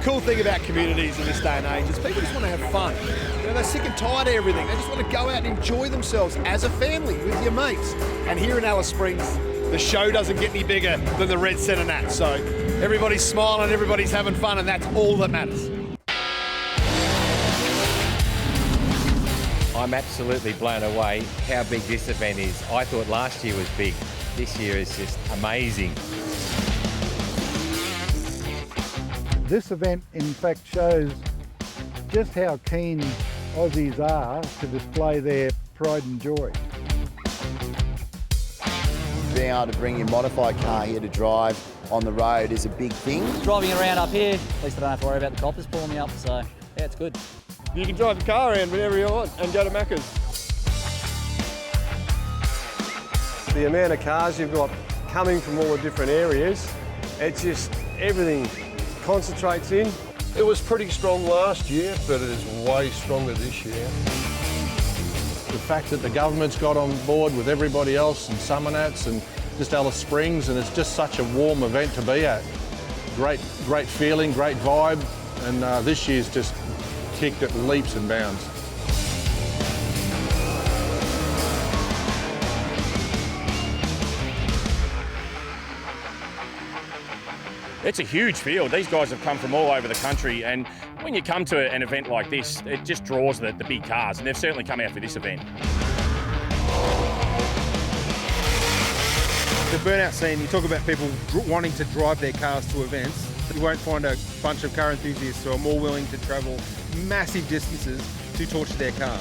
cool thing about communities in this day and age is people just want to have fun. You know, they're sick and tired of everything. They just want to go out and enjoy themselves as a family with your mates. And here in Alice Springs, the show doesn't get any bigger than the red CENTRENATS. So everybody's smiling, everybody's having fun, and that's all that matters. I'm absolutely blown away how big this event is. I thought last year was big. This year is just amazing. This event, in fact, shows just how keen Aussies are to display their pride and joy. Being able to bring your modified car here to drive on the road is a big thing. Driving around up here, at least I don't have to worry about the coppers pulling me up, so yeah, it's good. You can drive the car around whenever you want and go to Macca's. The amount of cars you've got coming from all the different areas, it's just everything concentrates in. It was pretty strong last year, but it is way stronger this year. The fact that the government's got on board with everybody else and CENTRENATS and just Alice Springs, and it's just such a warm event to be at. Great feeling, great vibe, and this year's just kicked at leaps and bounds. It's a huge field. These guys have come from all over the country, and when you come to an event like this, it just draws the big cars, and they've certainly come out for this event. The burnout scene, you talk about people wanting to drive their cars to events. You won't find a bunch of car enthusiasts who are more willing to travel massive distances to torch their cars.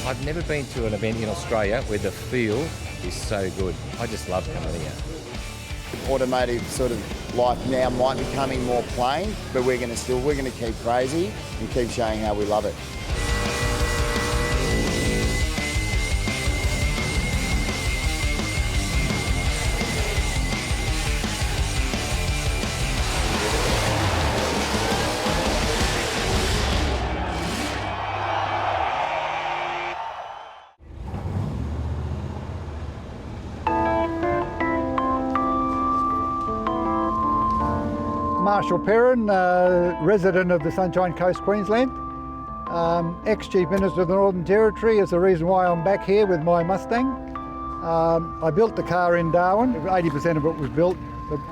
I've never been to an event in Australia where the feel is so good. I just love coming here. Automotive sort of life now might be becoming more plain, but we're going to keep crazy and keep showing how we love it. Marshall Perrin, resident of the Sunshine Coast, Queensland. Ex-Chief Minister of the Northern Territory is the reason why I'm back here with my Mustang. I built the car in Darwin. 80% of it was built.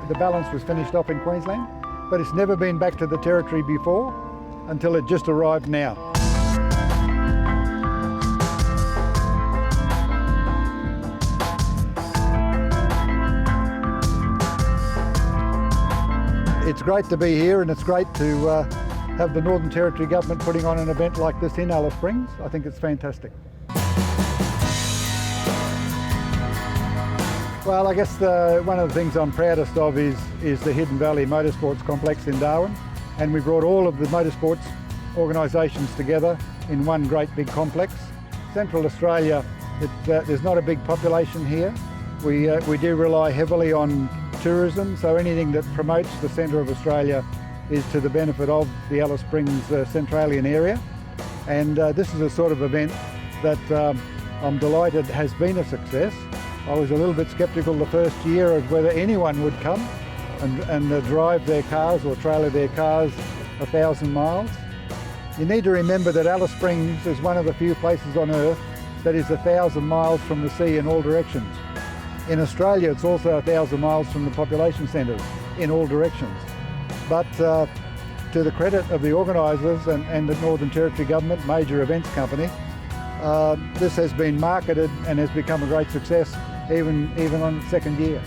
The balance was finished off in Queensland. But it's never been back to the Territory before until it just arrived now. It's great to be here, and it's great to have the Northern Territory government putting on an event like this in Alice Springs. I think it's fantastic. Well, I guess one of the things I'm proudest of is the Hidden Valley Motorsports Complex in Darwin, and we brought all of the motorsports organisations together in one great big complex. Central Australia, there's not a big population here. We do rely heavily on tourism, so anything that promotes the centre of Australia is to the benefit of the Alice Springs Centralian area. And this is a sort of event that I'm delighted has been a success. I was a little bit sceptical the first year of whether anyone would come and drive their cars or trailer their cars 1,000 miles. You need to remember that Alice Springs is one of the few places on earth that is 1,000 miles from the sea in all directions. In Australia, it's also 1,000 miles from the population centres in all directions. But to the credit of the organisers and the Northern Territory Government, major events company, this has been marketed and has become a great success even on its second year.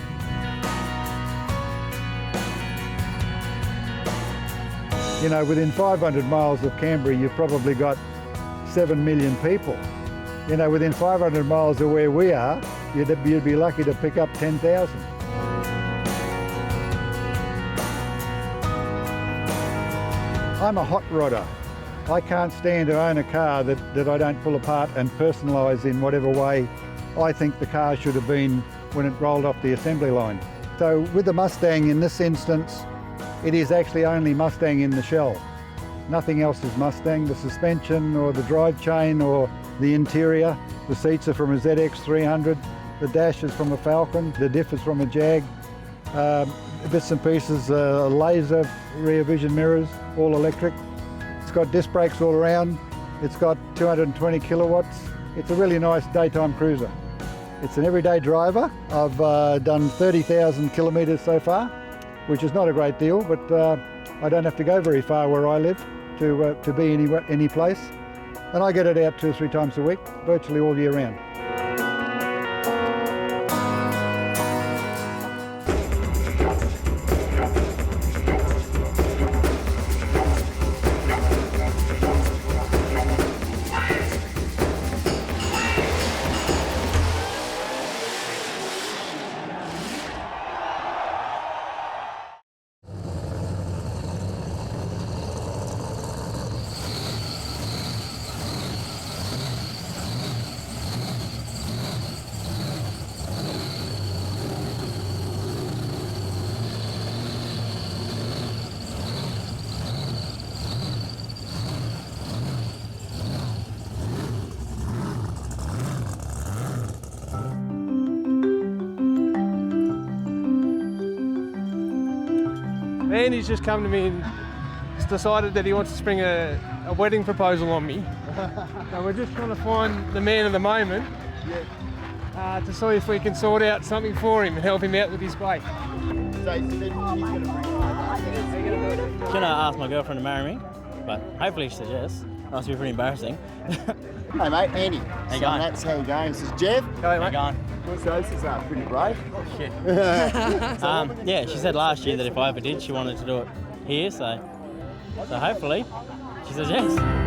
You know, within 500 miles of Canberra, you've probably got 7 million people. You know, within 500 miles of where we are, you'd be lucky to pick up 10,000. I'm a hot rodder. I can't stand to own a car that I don't pull apart and personalise in whatever way I think the car should have been when it rolled off the assembly line. So with the Mustang in this instance, it is actually only Mustang in the shell. Nothing else is Mustang. The suspension or the drive chain or the interior, the seats are from a ZX 300, the dash is from a Falcon, the diff is from a Jag. bits and pieces, laser rear vision mirrors, all electric. It's got disc brakes all around. It's got 220 kilowatts. It's a really nice daytime cruiser. It's an everyday driver. I've done 30,000 kilometres so far, which is not a great deal, but I don't have to go very far where I live to be any place. And I get it out 2 or 3 times a week, virtually all year round. Andy's just come to me and he's decided that he wants to spring a wedding proposal on me. So we're just trying to find the man of the moment to see if we can sort out something for him and help him out with his bike. I'm gonna ask my girlfriend to marry me, but hopefully she says yes. Must be pretty embarrassing. Hey mate, Andy. How you going? That's how you going. This is Jeff. Hey, How you going? So this is pretty brave. Shit. Yeah, she said last year that if I ever did, she wanted to do it here, so hopefully she says yes.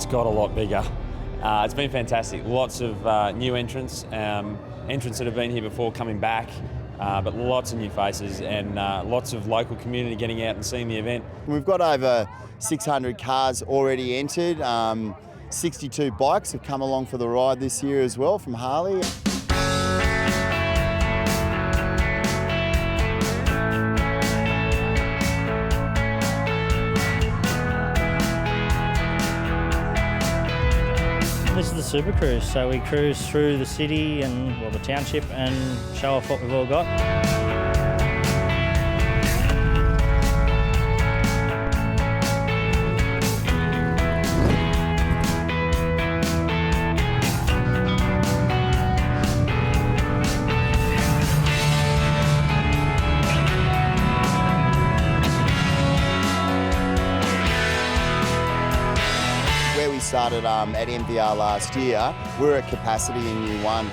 Got a lot bigger. It's been fantastic. Lots of new entrants, entrants that have been here before coming back, but lots of new faces and lots of local community getting out and seeing the event. We've got over 600 cars already entered. 62 bikes have come along for the ride this year as well from Harley. This is the Super Cruise, so we cruise through the city and the township and show off what we've all got. Started at MVR last year. We're at capacity in year one.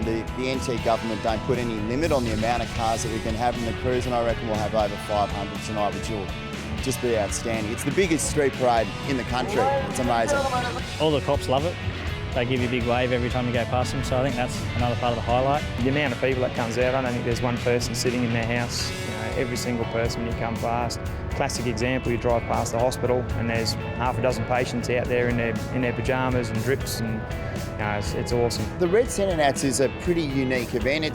The NT government don't put any limit on the amount of cars that we can have in the cruise, and I reckon we'll have over 500 tonight, which will just be outstanding. It's the biggest street parade in the country. It's amazing. All the cops love it. They give you a big wave every time you go past them, so I think that's another part of the highlight. The amount of people that comes out, I don't think there's one person sitting in their house. Every single person you come past. Classic example, you drive past the hospital and there's half a dozen patients out there in their pyjamas and drips, and it's awesome. The Red CENTRENATS is a pretty unique event.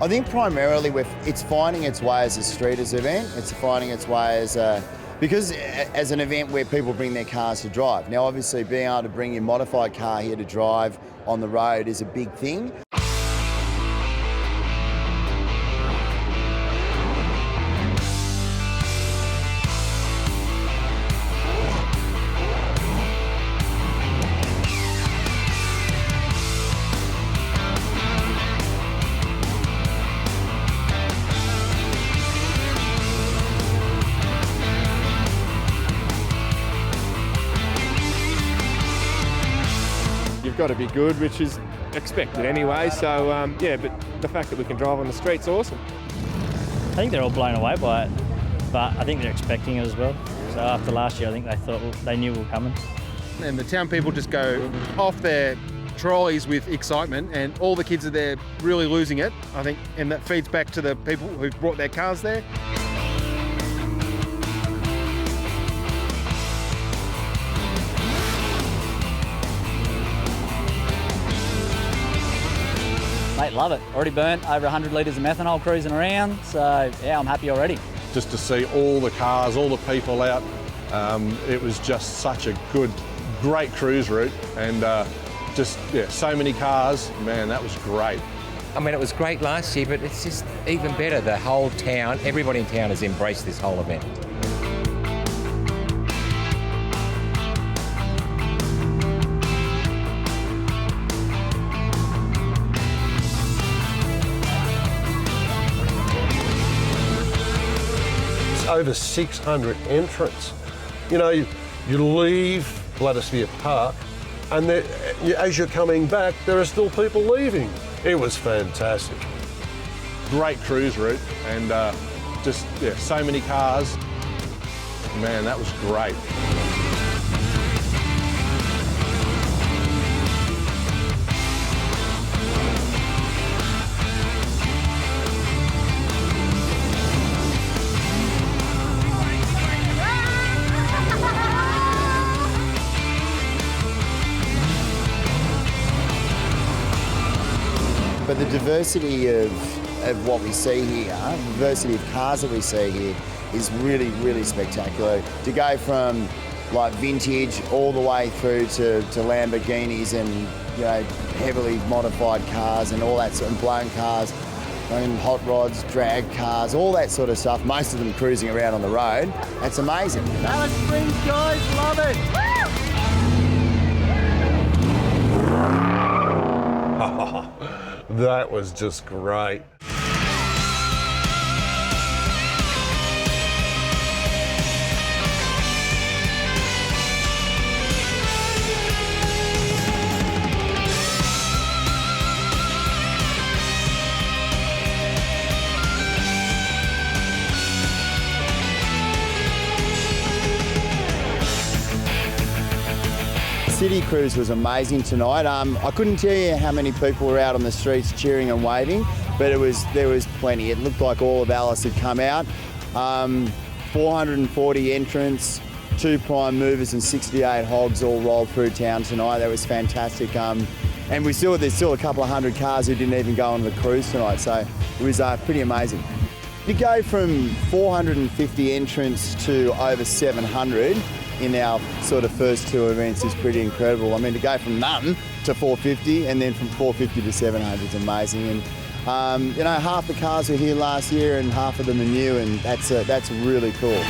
I think primarily it's finding its way as a streeters event. It's finding its way as an event where people bring their cars to drive. Now obviously being able to bring your modified car here to drive on the road is a big thing. You've got to be good, which is expected anyway, so yeah, but the fact that we can drive on the street's awesome. I think they're all blown away by it. but I think they're expecting it as well. So after last year, I think they knew we were coming. And the town people just go off their trolleys with excitement, and all the kids are there really losing it, I think, and that feeds back to the people who brought their cars there. Mate, love it. Already burnt over 100 litres of methanol cruising around, so yeah, I'm happy already. Just to see all the cars, all the people out, it was just such a great cruise route, and so many cars, man, that was great. I mean, it was great last year, but it's just even better. The whole town, everybody in town has embraced this whole event. Over 600 entrants. You know, you leave Bladdersphere Park, and as you're coming back, there are still people leaving. It was fantastic. Great cruise route, and so many cars. Man, that was great. But the diversity of what we see here, the diversity of cars that we see here is really, really spectacular. To go from like vintage all the way through to Lamborghinis and, you know, heavily modified cars and all that sort of blown cars, and hot rods, drag cars, all that sort of stuff, most of them cruising around on the road. That's amazing. Alice Springs, guys, love it. That was just great. City Cruise was amazing tonight. I couldn't tell you how many people were out on the streets cheering and waving, but there was plenty. It looked like all of Alice had come out. 440 entrants, 2 prime movers and 68 hogs all rolled through town tonight. That was fantastic. And there's still a couple of hundred cars who didn't even go on the cruise tonight, so it was pretty amazing. To go from 450 entrants to over 700 in our sort of first 2 events is pretty incredible. I mean, to go from none to 450 and then from 450 to 700 is amazing. And you know, half the cars were here last year and half of them are new, and that's really cool.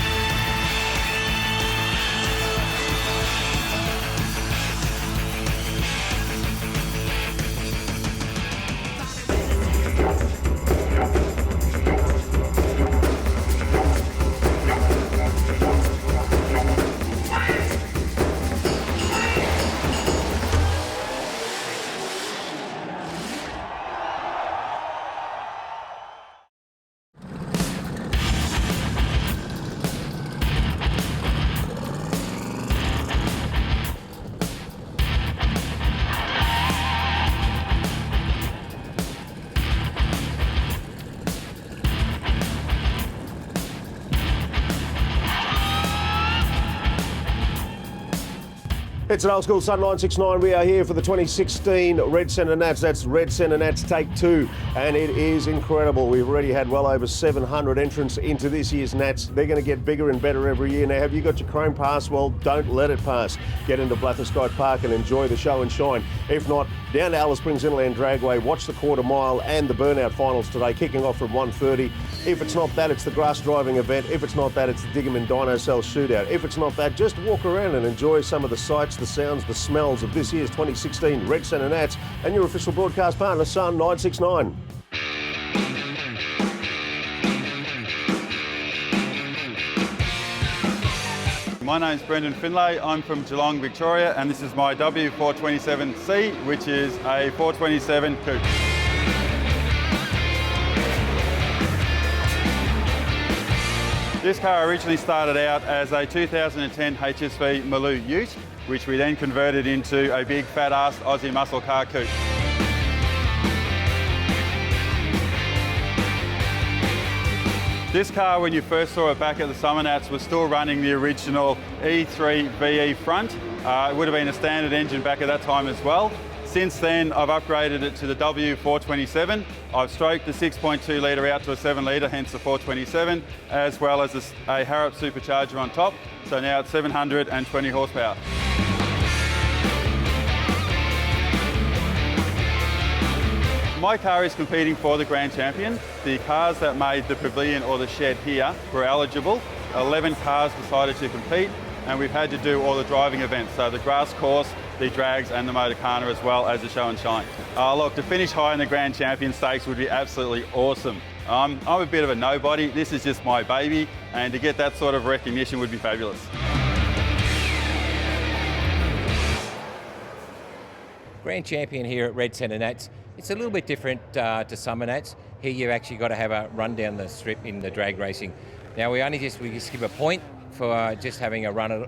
It's an old school Sun 969. We are here for the 2016 Red CENTRENATS. That's Red CENTRENATS Take 2, and it is incredible. We've already had well over 700 entrants into this year's Nats. They're going to get bigger and better every year. Now, have you got your Chrome Pass? Well, don't let it pass. Get into Blatherskite Park and enjoy the show and shine. If not, down to Alice Springs Inland Dragway, watch the quarter mile and the Burnout finals today, kicking off from 1:30. If it's not that, it's the grass driving event. If it's not that, it's the Diggerman Dino Cell shootout. If it's not that, just walk around and enjoy some of the sights, the sounds, the smells of this year's 2016 Red CENTRENATS and your official broadcast partner, Sun 969. My name's Brendan Finlay. I'm from Geelong, Victoria, and this is my W427C, which is a 427 coupe. This car originally started out as a 2010 HSV Maloo Ute, which we then converted into a big fat-assed Aussie muscle car coupe. This car, when you first saw it back at the CENTRENATS, was still running the original E3 VE front. It would have been a standard engine back at that time as well. Since then, I've upgraded it to the W427. I've stroked the 6.2 litre out to a 7 litre, hence the 427, as well as a Harrop supercharger on top. So now it's 720 horsepower. My car is competing for the Grand Champion. The cars that made the pavilion or the shed here were eligible. 11 cars decided to compete, and we've had to do all the driving events. So the grass course, the drags and the Motorcana, as well as the show and shine. Look, to finish high in the Grand Champion Stakes would be absolutely awesome. I'm a bit of a nobody. This is just my baby, and to get that sort of recognition would be fabulous. Grand Champion here at Red CENTRENATS. It's a little bit different to CENTRENATS. Here you've actually got to have a run down the strip in the drag racing. Now we just give a point for just having a run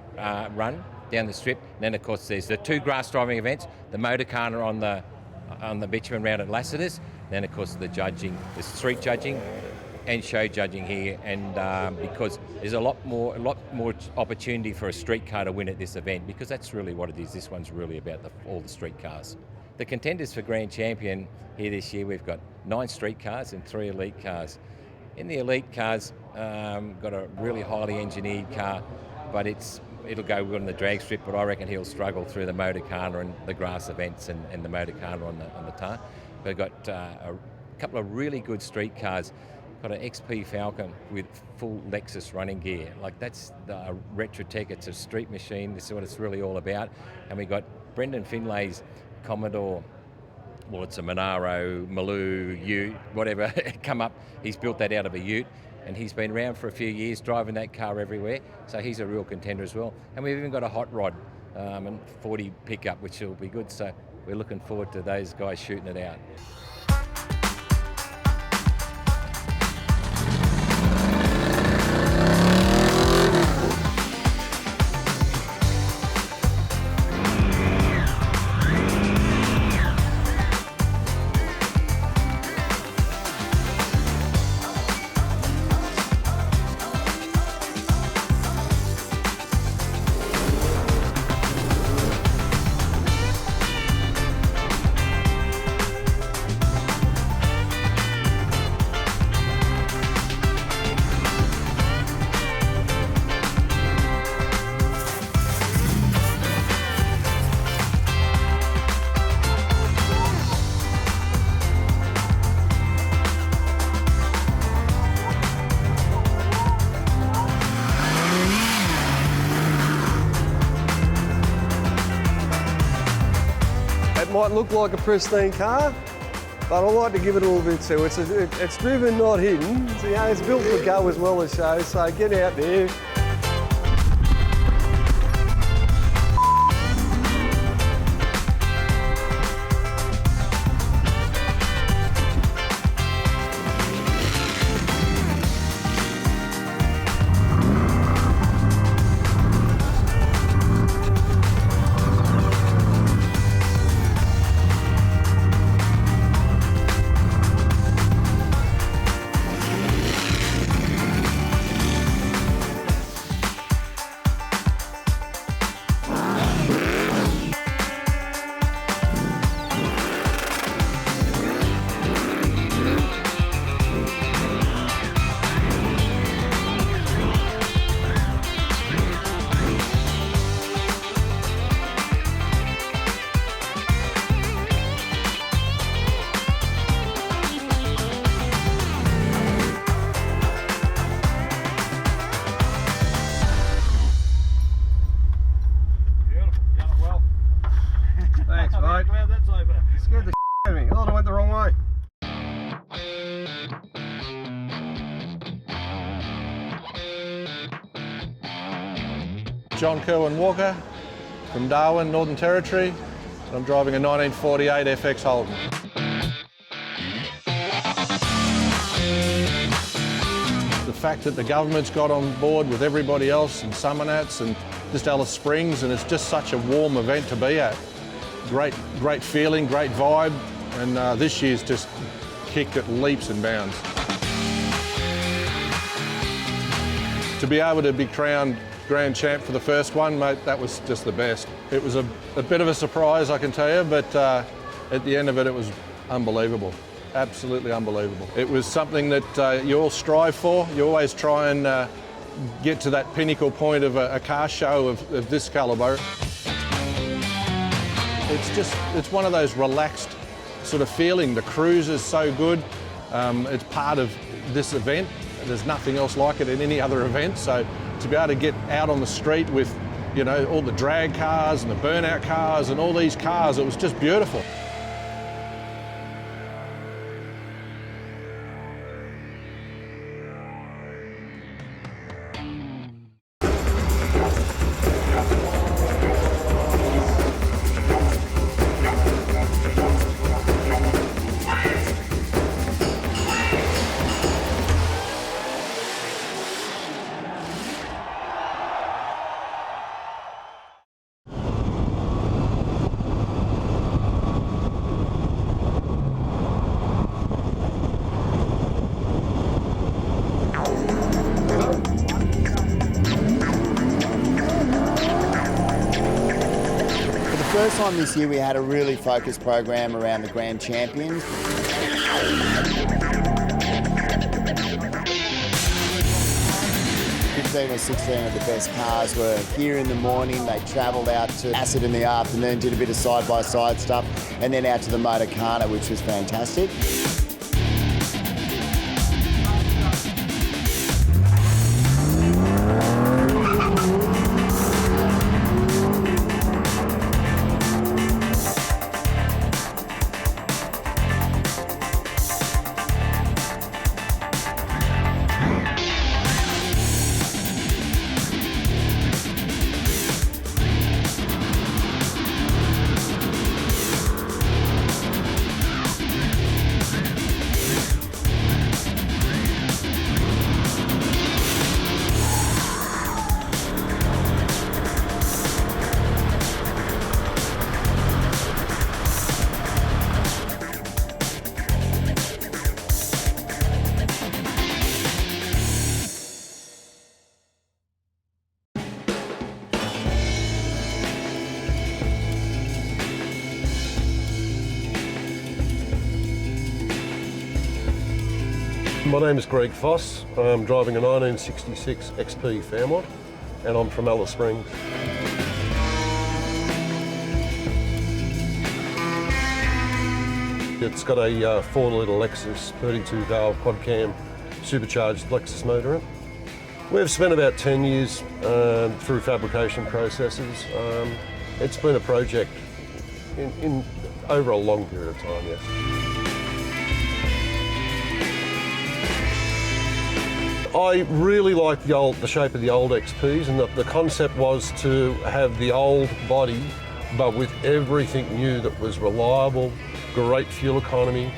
down the strip. And then of course there's the 2 grass driving events, the Motorcana on the bitumen round at Lassiter's. Then of course the judging, the street judging and show judging here. And because there's a lot more opportunity for a street car to win at this event, because that's really what it is. This one's really about all the street cars. The contenders for Grand Champion here this year, we've got 9 street cars and 3 elite cars. In the elite cars, got a really highly engineered car, but it'll go good on the drag strip, but I reckon he'll struggle through the Motorcana and the grass events and the Motorcana on the tar. We've got a couple of really good street cars. Got an XP Falcon with full Lexus running gear. Like that's the Retrotech, it's a street machine. This is what it's really all about. And we got Brendan Finlay's Commodore, well, it's a Monaro, Maloo, Ute, whatever, come up. He's built that out of a Ute, and he's been around for a few years driving that car everywhere, so he's a real contender as well. And we've even got a hot rod and 40 pickup, which will be good, so we're looking forward to those guys shooting it out. It might look like a pristine car, but I like to give it a little bit too. It's driven, not hidden. So, it's built to go as well as show, so get out there. John Kerwin Walker from Darwin, Northern Territory. I'm driving a 1948 FX Holden. The fact that the government's got on board with everybody else and CENTRENATS and just Alice Springs, and it's just such a warm event to be at. Great feeling, great vibe, and this year's just kicked at leaps and bounds. To be able to be crowned Grand Champ for the first one, mate, that was just the best. It was a bit of a surprise, I can tell you, but at the end of it, it was unbelievable. Absolutely unbelievable. It was something that you all strive for. You always try and get to that pinnacle point of a car show of this calibre. It's one of those relaxed sort of feeling. The cruise is so good. It's part of this event. There's nothing else like it in any other event. So to be able to get out on the street with, you know, all the drag cars and the Burnout cars and all these cars, it was just beautiful. First time this year we had a really focused program around the Grand Champions. 15 or 16 of the best cars were here in the morning. They travelled out to Acid in the afternoon, did a bit of side-by-side stuff, and then out to the Motorcana, which was fantastic. My name is Greg Foss. I'm driving a 1966 XP Fairmont and I'm from Alice Springs. It's got a 4-litre Lexus 32-valve quad cam supercharged Lexus motor in it. We've spent about 10 years through fabrication processes. It's been a project in over a long period of time, yes. I really like the shape of the old XPs, and the concept was to have the old body but with everything new that was reliable, great fuel economy,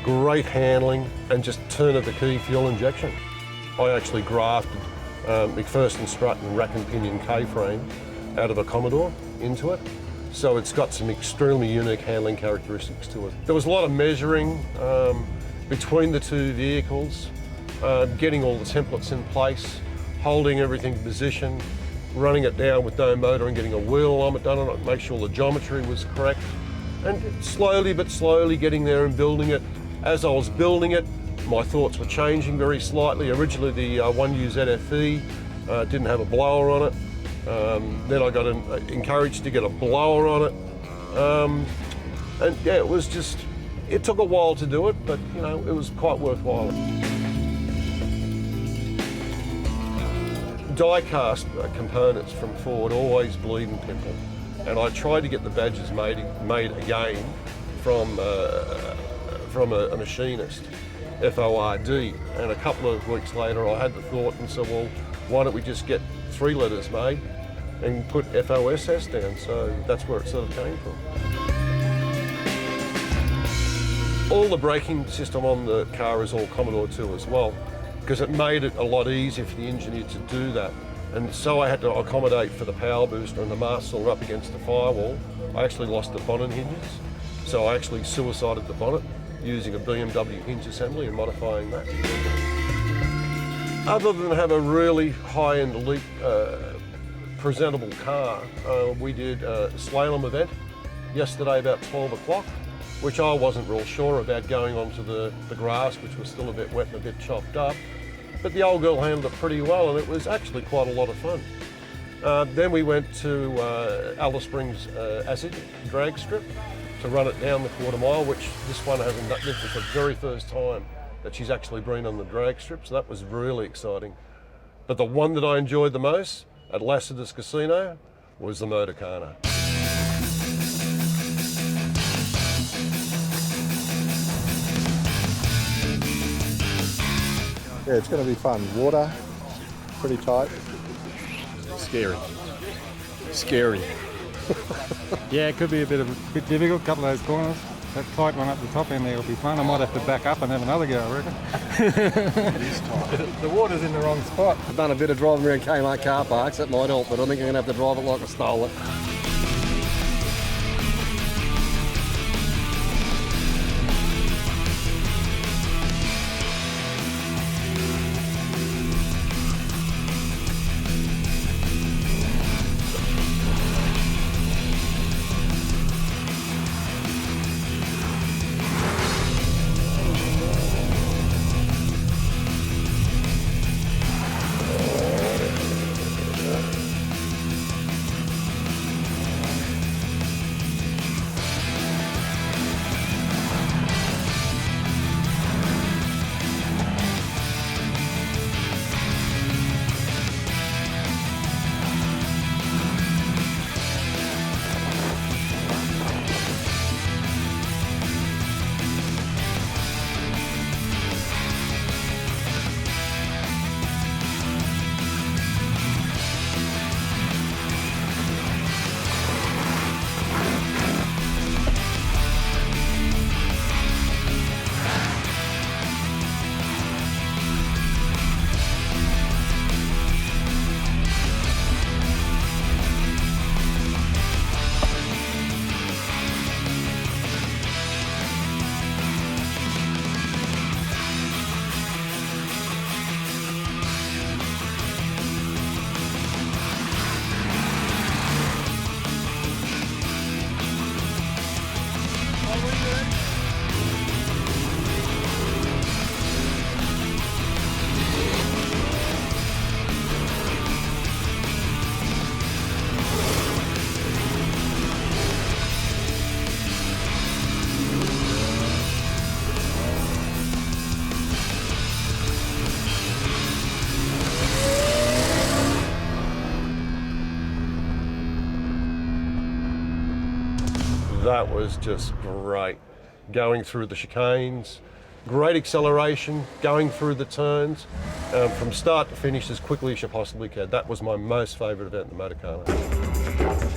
great handling, and just turn of the key fuel injection. I actually grafted McPherson strut and rack and pinion K-frame out of a Commodore into it, so it's got some extremely unique handling characteristics to it. There was a lot of measuring between the two vehicles, getting all the templates in place, holding everything in position, running it down with no motor and getting a wheel alignment done on it, make sure the geometry was correct, and slowly but slowly getting there and building it. As I was building it, my thoughts were changing very slightly. Originally the 1U ZFE didn't have a blower on it. Then I got encouraged to get a blower on it. And yeah, it took a while to do it, but you know, it was quite worthwhile. Die-cast components from Ford always bleed and pimple, and I tried to get the badges made again from a machinist, FORD, and a couple of weeks later I had the thought and said, well, why don't we just get 3 letters made and put FOSS down, so that's where it sort of came from. All the braking system on the car is all Commodore 2 as well. because it made it a lot easier for the engineer to do that. And so I had to accommodate for the power booster and the mast cylinder up against the firewall. I actually lost the bonnet hinges, so I actually suicided the bonnet using a BMW hinge assembly and modifying that. Other than have a really high-end elite presentable car, we did a slalom event yesterday about 12 o'clock, which I wasn't real sure about going onto the grass, which was still a bit wet and a bit chopped up. But the old girl handled it pretty well, and it was actually quite a lot of fun. Then we went to Alice Springs acid drag strip to run it down the quarter mile, which this one hasn't done. This was the very first time that she's actually been on the drag strip, so that was really exciting. But the one that I enjoyed the most at Lassiter's Casino was the Motorcana. Yeah, it's going to be fun. Water, pretty tight. Scary. Scary. Yeah, it could be a bit difficult, a couple of those corners. That tight one up the top end there will be fun. I might have to back up and have another go, I reckon. It is tight. The water's in the wrong spot. I've done a bit of driving around Kmart car parks, that might help, but I think I'm going to have to drive it like I stole it. That was just great. Going through the chicanes, great acceleration, going through the turns, from start to finish as quickly as you possibly can. That was my most favourite event in the Motorcana.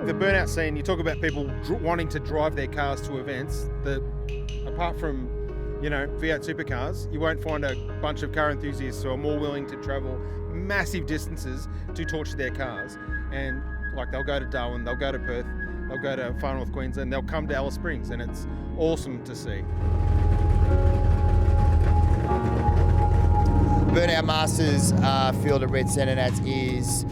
The burnout scene, you talk about people wanting to drive their cars to events. Apart from, V8 supercars, you won't find a bunch of car enthusiasts who are more willing to travel massive distances to torch their cars. And they'll go to Darwin, they'll go to Perth, they'll go to far north Queensland, they'll come to Alice Springs, and it's awesome to see. Burnout Masters field at Red CENTRENATS is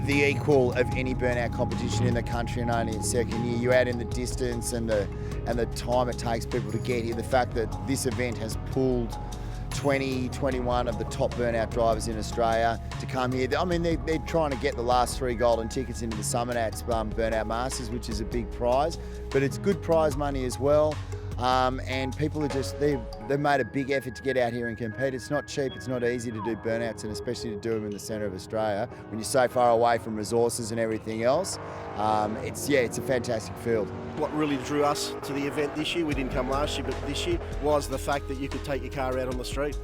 the equal of any burnout competition in the country, and only its second year. You add in the distance and the time it takes people to get here. The fact that this event has pulled 21 of the top burnout drivers in Australia to come here. I mean, they're trying to get the last 3 golden tickets into the CENTRENATS Burnout Masters, which is a big prize, but it's good prize money as well. And people are they've made a big effort to get out here and compete. It's not cheap, it's not easy to do burnouts, and especially to do them in the centre of Australia when you're so far away from resources and everything else. It's a fantastic field. What really drew us to the event this year, we didn't come last year, but this year, was the fact that you could take your car out on the street.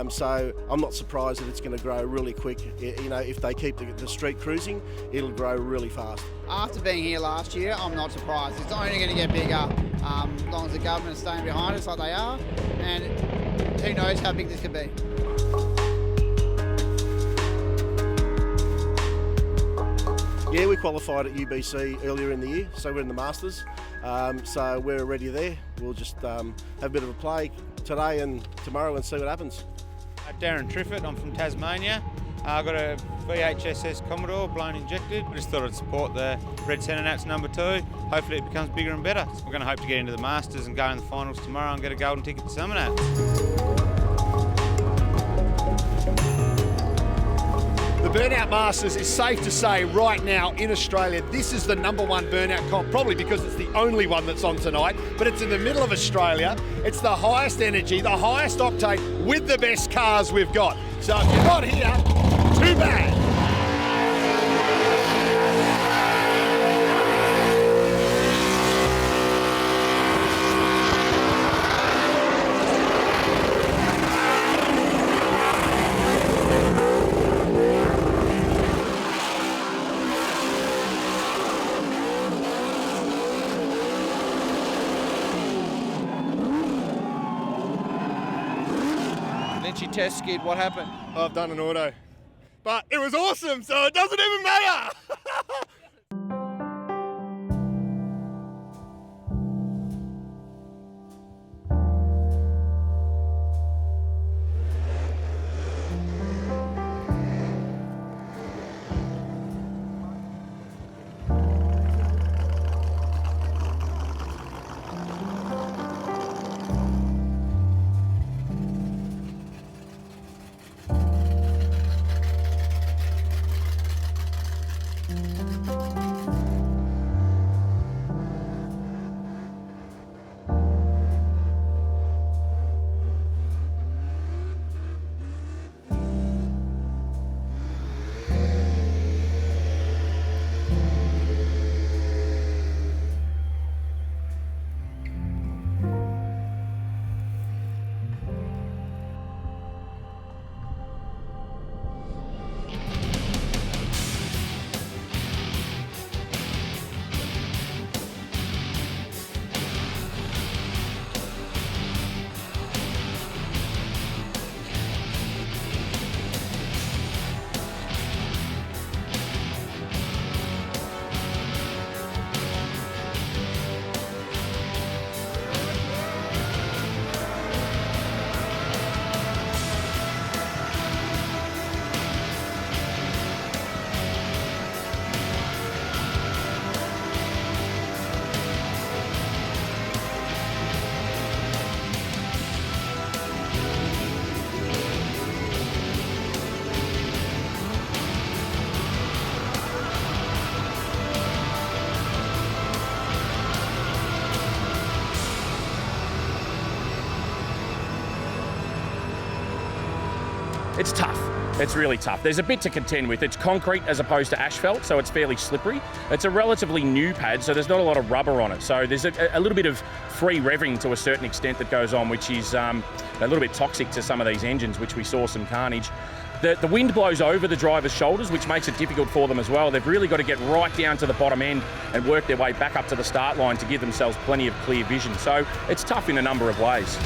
So I'm not surprised that it's going to grow really quick. You know, if they keep the street cruising, it'll grow really fast. After being here last year, I'm not surprised. It's only going to get bigger as long as the government's staying behind us like they are, and who knows how big this could be. Yeah, we qualified at UBC earlier in the year, so we're in the Masters. So we're already there. We'll just have a bit of a play today and tomorrow and see what happens. Darren Triffett, I'm from Tasmania. I've got a VHSS Commodore, blown injected. I just thought I'd support the Red CENTRENATS #2. Hopefully it becomes bigger and better. We're going to hope to get into the Masters and go in the finals tomorrow and get a golden ticket to CENTRENATS. The Burnout Masters is safe to say right now in Australia, this is the #1 burnout comp, probably because it's the only one that's on tonight, but it's in the middle of Australia. It's the highest energy, the highest octane with the best cars we've got. So if you're not here, too bad. Test skid, what happened? I've done an auto, but it was awesome, so it doesn't even matter. It's tough. It's really tough. There's a bit to contend with. It's concrete as opposed to asphalt, so it's fairly slippery. It's a relatively new pad, so there's not a lot of rubber on it. So there's a little bit of free revving to a certain extent that goes on, which is a little bit toxic to some of these engines, which we saw some carnage. The wind blows over the driver's shoulders, which makes it difficult for them as well. They've really got to get right down to the bottom end and work their way back up to the start line to give themselves plenty of clear vision. So it's tough in a number of ways.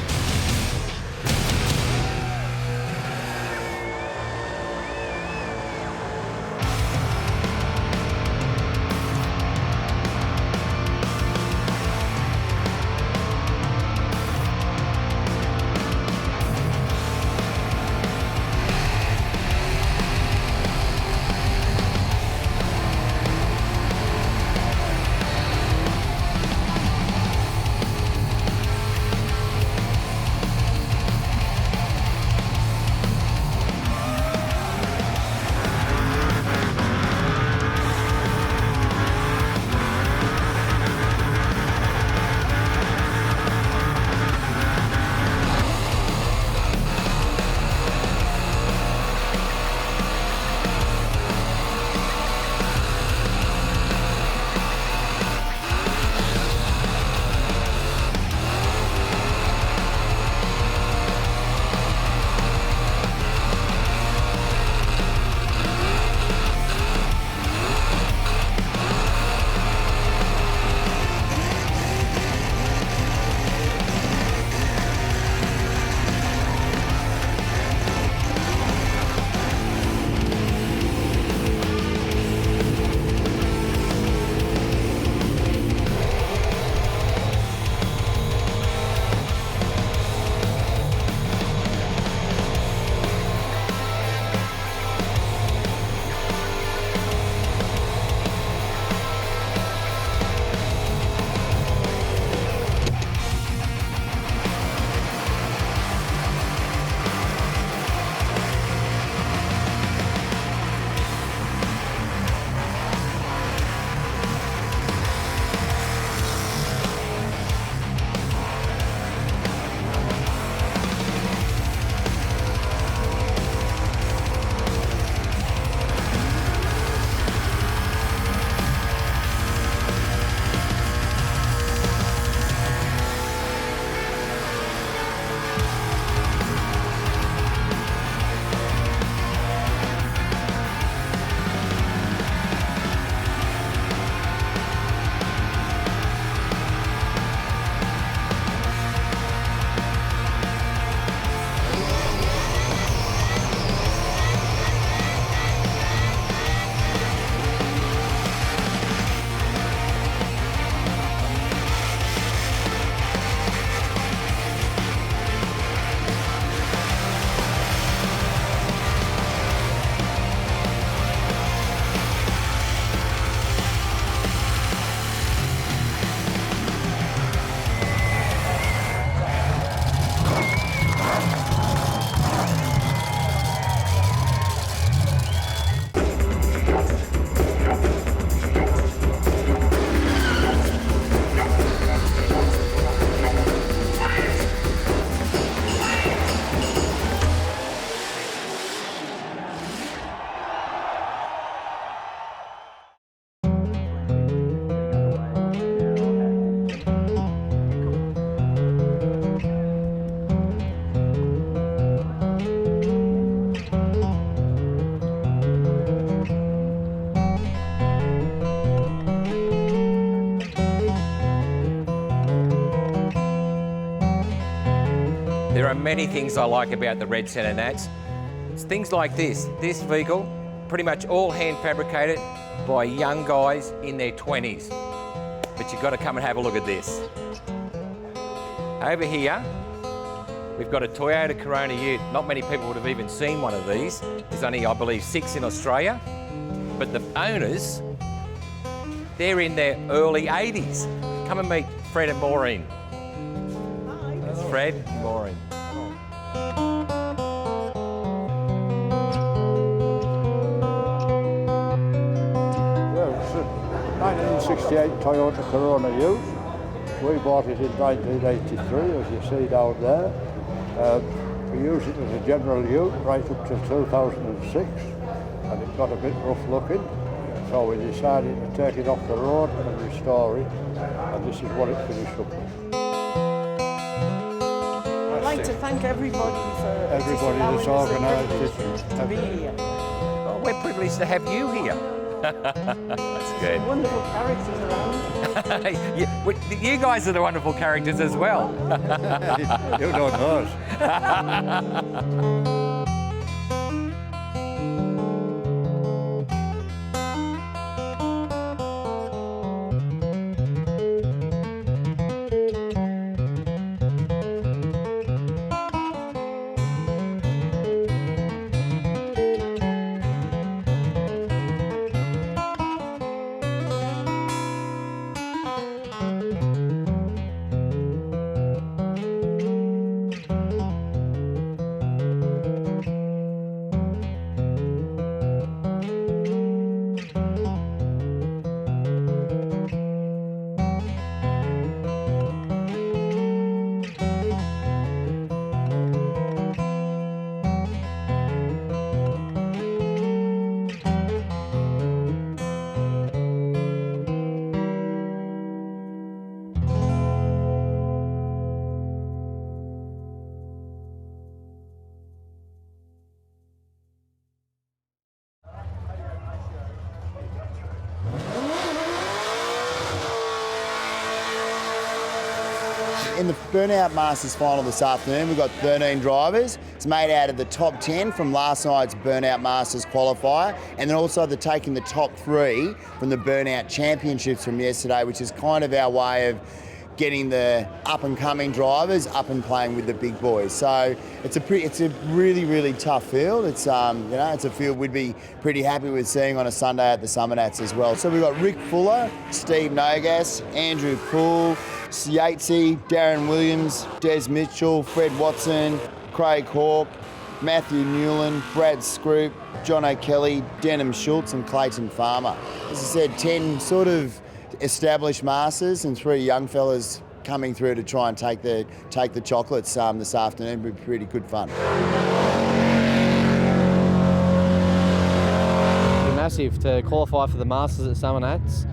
are many things I like about the Red CENTRENATS. It's things like this. This vehicle, pretty much all hand fabricated by young guys in their 20s. But you've got to come and have a look at this. Over here, we've got a Toyota Corona Ute. Not many people would have even seen one of these. There's only, I believe, 6 in Australia. But the owners, they're in their early 80s. Come and meet Fred and Maureen. That's Fred and Maureen. Yeah, it's a 1968 Toyota Corona Ute. We bought it in 1983, as you see down there. We used it as a general ute right up to 2006, and it got a bit rough looking. So we decided to take it off the road and restore it, and this is what it finished up with. I'd like to thank everybody that's organised it to be here. Well, we're privileged to have you here. That's good. Wonderful characters around. You guys are the wonderful characters as well. You don't know us. In the Burnout Masters final this afternoon, we've got 13 drivers. It's made out of the top 10 from last night's Burnout Masters qualifier, and then also taking the top 3 from the Burnout Championships from yesterday, which is kind of our way of getting the up-and-coming drivers up and playing with the big boys. So it's a really tough field. It's it's a field we'd be pretty happy with seeing on a Sunday at the CENTRENATS as well. So we've got Rick Fuller, Steve Nogas, Andrew Poole, Yatesy, Darren Williams, Des Mitchell, Fred Watson, Craig Hawke, Matthew Newland, Brad Scroop, John O'Kelly, Denham Schultz and Clayton Farmer. As I said, 10 sort of established masters and 3 young fellas coming through to try and take the chocolates this afternoon. It'll be pretty good fun. It's massive to qualify for the Masters at CENTRENATS.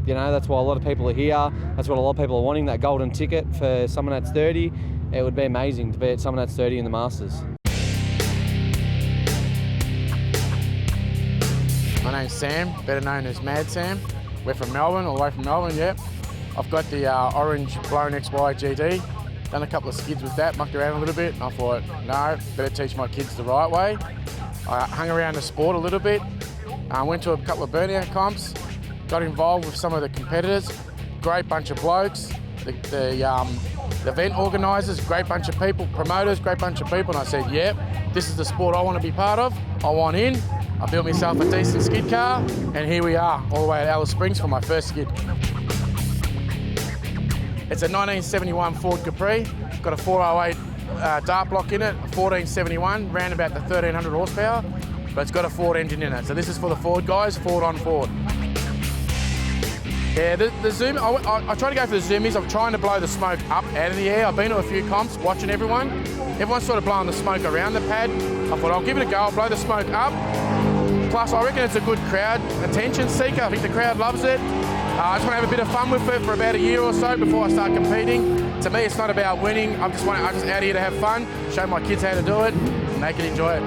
That's why a lot of people are here. That's what a lot of people are wanting, that golden ticket for CENTRENATS 30. It would be amazing to be at CENTRENATS 30 in the Masters. My name's Sam, better known as Mad Sam. We're from Melbourne, all the way from Melbourne, yeah. I've got the orange blown XY GD. Done a couple of skids with that, mucked around a little bit, and I thought, no, better teach my kids the right way. I hung around the sport a little bit, went to a couple of burnout comps, got involved with some of the competitors, great bunch of blokes, the event organisers, great bunch of people, promoters, great bunch of people, and I said, yeah, this is the sport I want to be part of, I want in. I built myself a decent skid car, and here we are, all the way at Alice Springs for my first skid. It's a 1971 Ford Capri, got a 408 dart block in it, a 1471, ran about the 1300 horsepower, but it's got a Ford engine in it. So this is for the Ford guys, Ford on Ford. Yeah, the zoom, I try to go for the zoomies. I'm trying to blow the smoke up out of the air. I've been to a few comps watching everyone. Everyone's sort of blowing the smoke around the pad. I thought I'll give it a go, I'll blow the smoke up. Plus, I reckon it's a good crowd attention seeker. I think the crowd loves it. I just want to have a bit of fun with it for about a year or so before I start competing. To me, it's not about winning. I'm just out here to have fun, show my kids how to do it, and they can enjoy it.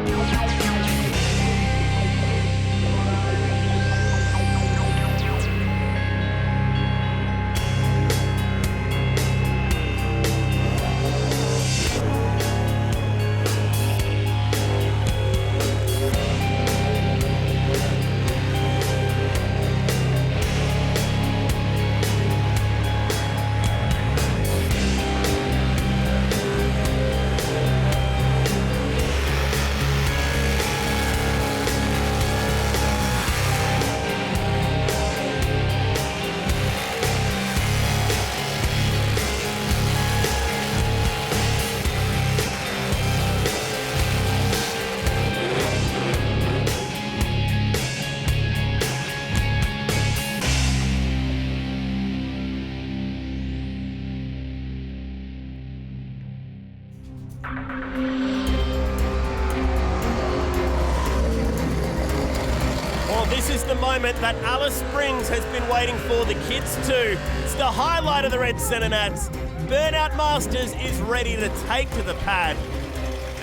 This is the moment that Alice Springs has been waiting for, the kids too. It's the highlight of the Red CENTRENATS. Burnout Masters is ready to take to the pad.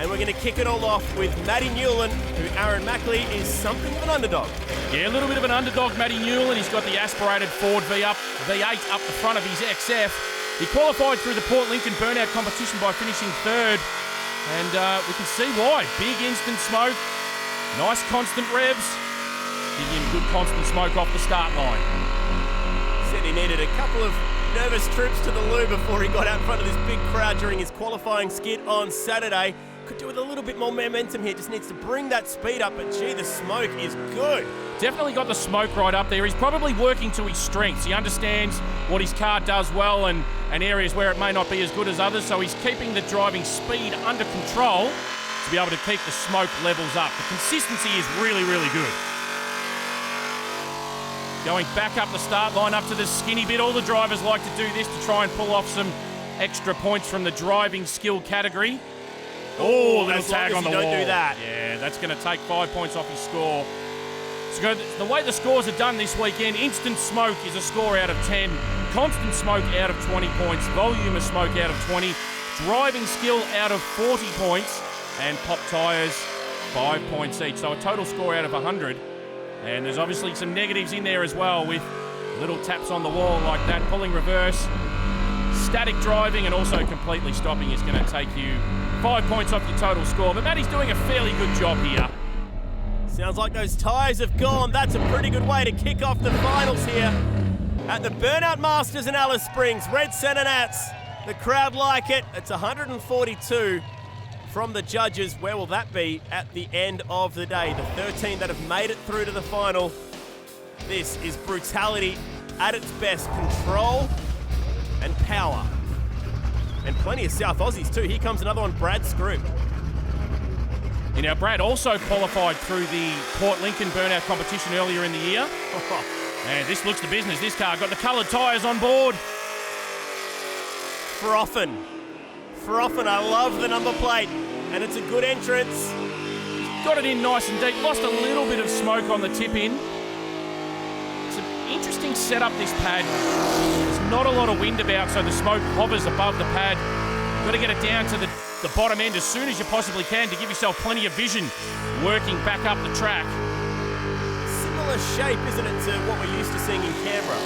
And we're going to kick it all off with Matty Newland, who Aaron Mackley is something of an underdog. Yeah, a little bit of an underdog, Matty Newland. He's got the aspirated Ford V8 up the front of his XF. He qualified through the Port Lincoln Burnout competition by finishing third. And we can see why. Big instant smoke, nice constant revs. Give him good constant smoke off the start line. Said he needed a couple of nervous trips to the loo before he got out in front of this big crowd during his qualifying skid on Saturday. Could do with a little bit more momentum here, just needs to bring that speed up, but gee, the smoke is good. Definitely got the smoke right up there. He's probably working to his strengths. He understands what his car does well and areas where it may not be as good as others, so he's keeping the driving speed under control to be able to keep the smoke levels up. The consistency is really, really good. Going back up the start line up to the skinny bit. All the drivers like to do this to try and pull off some extra points from the driving skill category. Oh, little tag on the wall. Don't do that. Yeah, that's going to take 5 points off his score. So the way the scores are done this weekend, instant smoke is a score out of 10, constant smoke out of 20 points, volume of smoke out of 20, driving skill out of 40 points, and pop tyres 5 points each. So a total score out of 100. And there's obviously some negatives in there as well, with little taps on the wall like that, pulling reverse, static driving, and also completely stopping is going to take you 5 points off your total score. But Matty's doing a fairly good job here. Sounds like those tyres have gone. That's a pretty good way to kick off the finals here at the Burnout Masters in Alice Springs. Red CENTRENATS, the crowd like it. It's 142 from the judges. Where will that be at the end of the day? The 13 that have made it through to the final. This is brutality at its best. Control and power. And plenty of South Aussies too. Here comes another one, Brad Scroop. Now, Brad also qualified through the Port Lincoln Burnout competition earlier in the year. And this looks the business. This car got the coloured tyres on board. Froffin, I love the number plate. And it's a good entrance. Got it in nice and deep. Lost a little bit of smoke on the tip in. It's an interesting setup, this pad. There's not a lot of wind about, so the smoke hovers above the pad. Got to get it down to the bottom end as soon as you possibly can to give yourself plenty of vision working back up the track. Similar shape, isn't it, to what we're used to seeing in Canberra?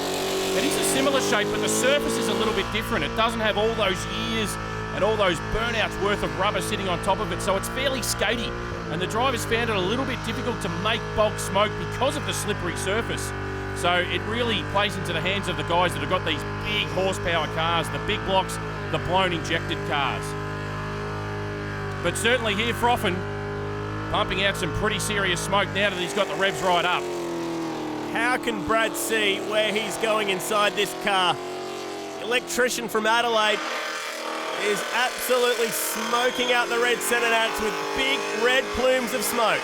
It is a similar shape, but the surface is a little bit different. It doesn't have all those years and all those burnouts worth of rubber sitting on top of it, so it's fairly skatey. And the drivers found it a little bit difficult to make bulk smoke because of the slippery surface. So it really plays into the hands of the guys that have got these big horsepower cars, the big blocks, the blown injected cars. But certainly here, Froffin pumping out some pretty serious smoke now that he's got the revs right up. How can Brad see where he's going inside this car? Electrician from Adelaide is absolutely smoking out the Red CENTRENATS with big red plumes of smoke.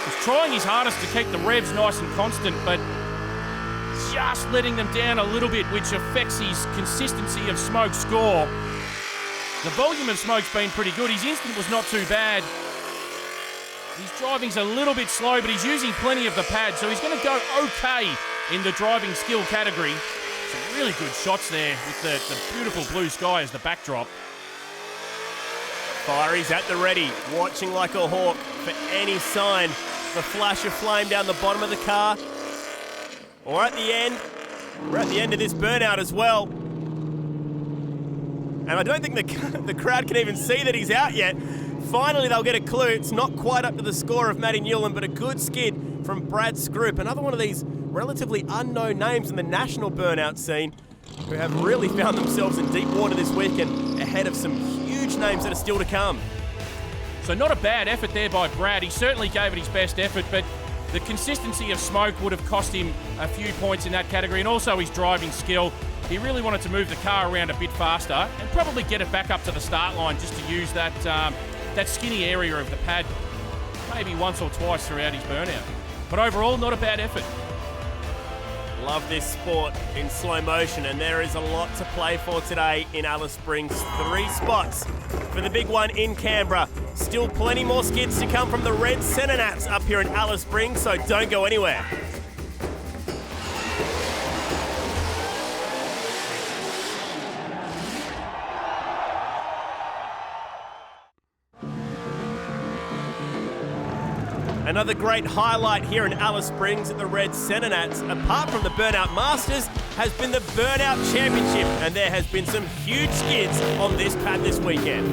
He's trying his hardest to keep the revs nice and constant, but just letting them down a little bit, which affects his consistency of smoke score. The volume of smoke's been pretty good. His instant was not too bad. His driving's a little bit slow, but he's using plenty of the pad, so he's going to go okay in the driving skill category. Some really good shots there with the beautiful blue sky as the backdrop. Fiery's at the ready, watching like a hawk for any sign. The flash of flame down the bottom of the car. Or at the end. We're at the end of this burnout as well. And I don't think the crowd can even see that he's out yet. Finally, they'll get a clue. It's not quite up to the score of Matty Newland, but a good skid from Brad Scroop. Another one of these relatively unknown names in the national burnout scene who have really found themselves in deep water this weekend ahead of some huge names that are still to come. So not a bad effort there by Brad. He certainly gave it his best effort, but the consistency of smoke would have cost him a few points in that category, and also his driving skill. He really wanted to move the car around a bit faster and probably get it back up to the start line just to use that skinny area of the pad maybe once or twice throughout his burnout. But overall, not a bad effort. Love this sport in slow motion, and there is a lot to play for today in Alice Springs. 3 spots for the big one in Canberra. Still plenty more skids to come from the Red CENTRENATS up here in Alice Springs, so don't go anywhere. Another great highlight here in Alice Springs at the Red CENTRENATS, apart from the Burnout Masters, has been the Burnout Championship, and there has been some huge skids on this pad this weekend.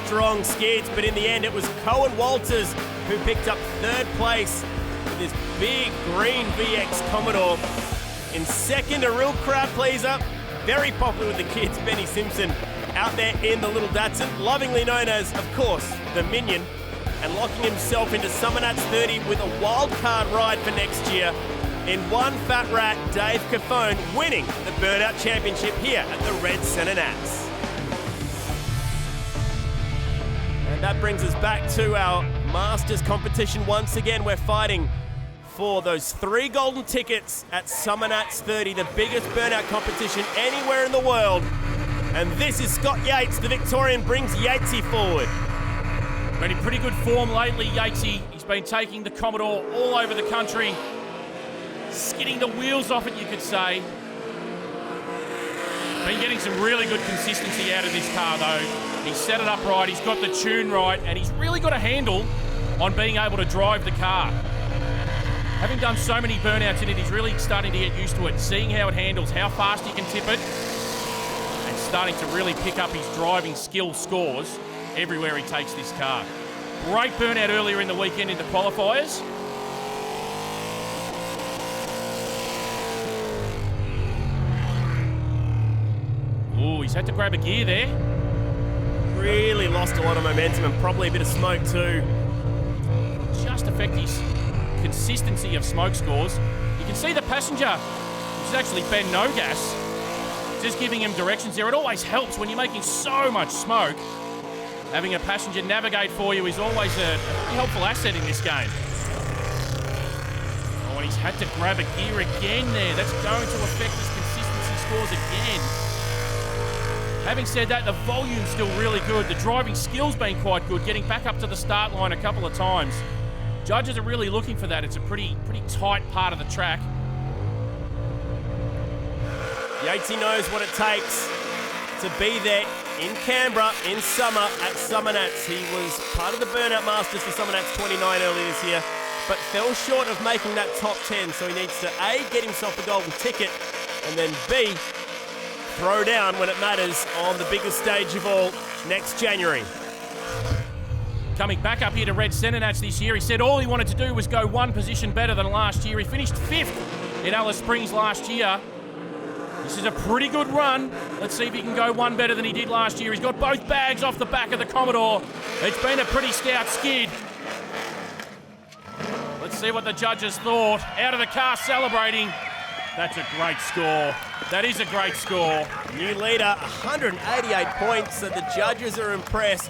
Strong skids, but in the end it was Cohen Walters who picked up 3rd place with this big green VX Commodore. In second, a real crowd pleaser, very popular with the kids, Benny Simpson, out there in the little Datsun, lovingly known as, of course, the Minion, and locking himself into CENTRENATS 30 with a wild card ride for next year. In one fat rat, Dave Cafone winning the Burnout Championship here at the Red CENTRENATS. And that brings us back to our Masters competition once again. We're fighting for those 3 golden tickets at CENTRENATS 30, the biggest burnout competition anywhere in the world. And this is Scott Yates, the Victorian, brings Yatesy forward. Been in pretty good form lately, Yatesy. He's been taking the Commodore all over the country, skidding the wheels off it, you could say. Been getting some really good consistency out of this car, though. He's set it up right, he's got the tune right, and he's really got a handle on being able to drive the car. Having done so many burnouts in it, he's really starting to get used to it, seeing how it handles, how fast he can tip it, and starting to really pick up his driving skill scores everywhere he takes this car. Great burnout earlier in the weekend in the qualifiers. Ooh, he's had to grab a gear there. Really lost a lot of momentum and probably a bit of smoke too. Just affect his consistency of smoke scores. You can see the passenger, which is actually Ben Nogas, just giving him directions there. It always helps when you're making so much smoke. Having a passenger navigate for you is always a helpful asset in this game. Oh, and he's had to grab a gear again there. That's going to affect his consistency scores again. Having said that, the volume's still really good. The driving skill's been quite good, getting back up to the start line a couple of times. Judges are really looking for that. It's a pretty tight part of the track. Yatesy knows what it takes to be there in Canberra in summer at CENTRENATS. He was part of the Burnout Masters for CENTRENATS 29 earlier this year, but fell short of making that top 10, so he needs to A, get himself a golden ticket, and then B, throw down when it matters on the biggest stage of all next January. Coming back up here to Red CENTRENATS this year, he said all he wanted to do was go 1 position better than last year. He finished 5th in Alice Springs last year. This is a pretty good run. Let's see if he can go 1 better than he did last year. He's got both bags off the back of the Commodore. It's been a pretty stout skid. Let's see what the judges thought. Out of the car celebrating. That's a great score. That is a great score. New leader, 188 points, and the judges are impressed.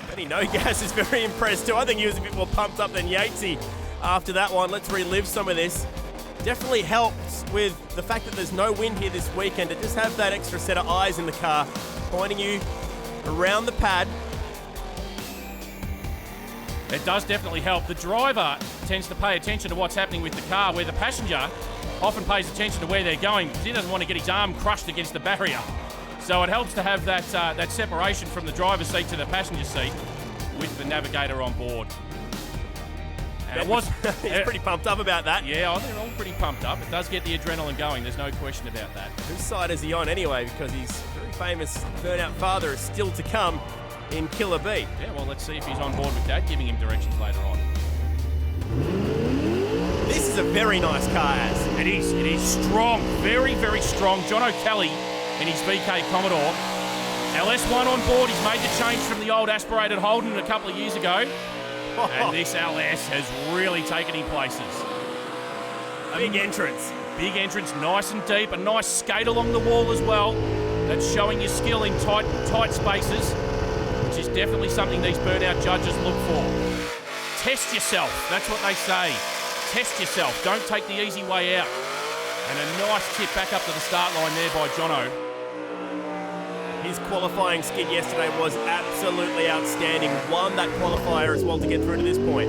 Benny Nogas is very impressed too. I think he was a bit more pumped up than Yatesy after that one. Let's relive some of this. Definitely helps with the fact that there's no wind here this weekend to just have that extra set of eyes in the car pointing you around the pad. It does definitely help. The driver tends to pay attention to what's happening with the car, where the passenger often pays attention to where they're going because he doesn't want to get his arm crushed against the barrier. So it helps to have that separation from the driver's seat to the passenger seat with the navigator on board. And he's pretty pumped up about that. Yeah, they're all pretty pumped up. It does get the adrenaline going. There's no question about that. Whose side is he on anyway? Because his very famous burnout father is still to come in Killer B. Yeah, well, let's see if he's on board with that, giving him directions later on. is a very nice car, Az. It is strong, very, very strong. John O'Kelly in his VK Commodore. LS1 on board, he's made the change from the old aspirated Holden a couple of years ago. And this LS has really taken him places. Big entrance. Big entrance, nice and deep, a nice skate along the wall as well. That's showing your skill in tight spaces, which is definitely something these Burnout judges look for. Test yourself, that's what they say. Test yourself, don't take the easy way out. And a nice tip back up to the start line there by Jono. His qualifying skid yesterday was absolutely outstanding. Won that qualifier as well to get through to this point.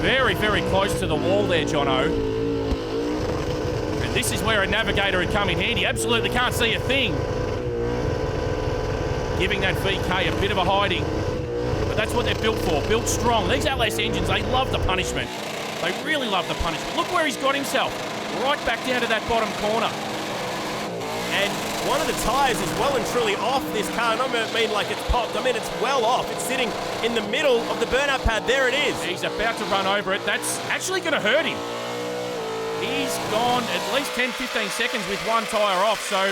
Very, very close to the wall there, Jono. And this is where a navigator would come in handy. Absolutely can't see a thing. Giving that VK a bit of a hiding. But that's what they're built for, built strong. These LS engines, they love the punishment. They really love the punishment. Look where he's got himself. Right back down to that bottom corner. And one of the tyres is well and truly off this car. And I don't mean like it's popped. I mean it's well off. It's sitting in the middle of the burnout pad. There it is. He's about to run over it. That's actually going to hurt him. He's gone at least 10, 15 seconds with one tyre off. So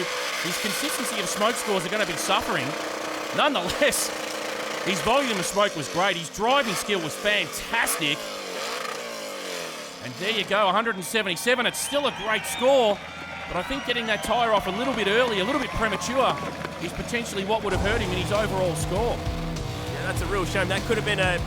his consistency of smoke scores are going to be suffering. Nonetheless, his volume of smoke was great. His driving skill was fantastic. And there you go, 177. It's still a great score. But I think getting that tyre off a little bit early, a little bit premature, is potentially what would have hurt him in his overall score. Yeah, that's a real shame. That could have been a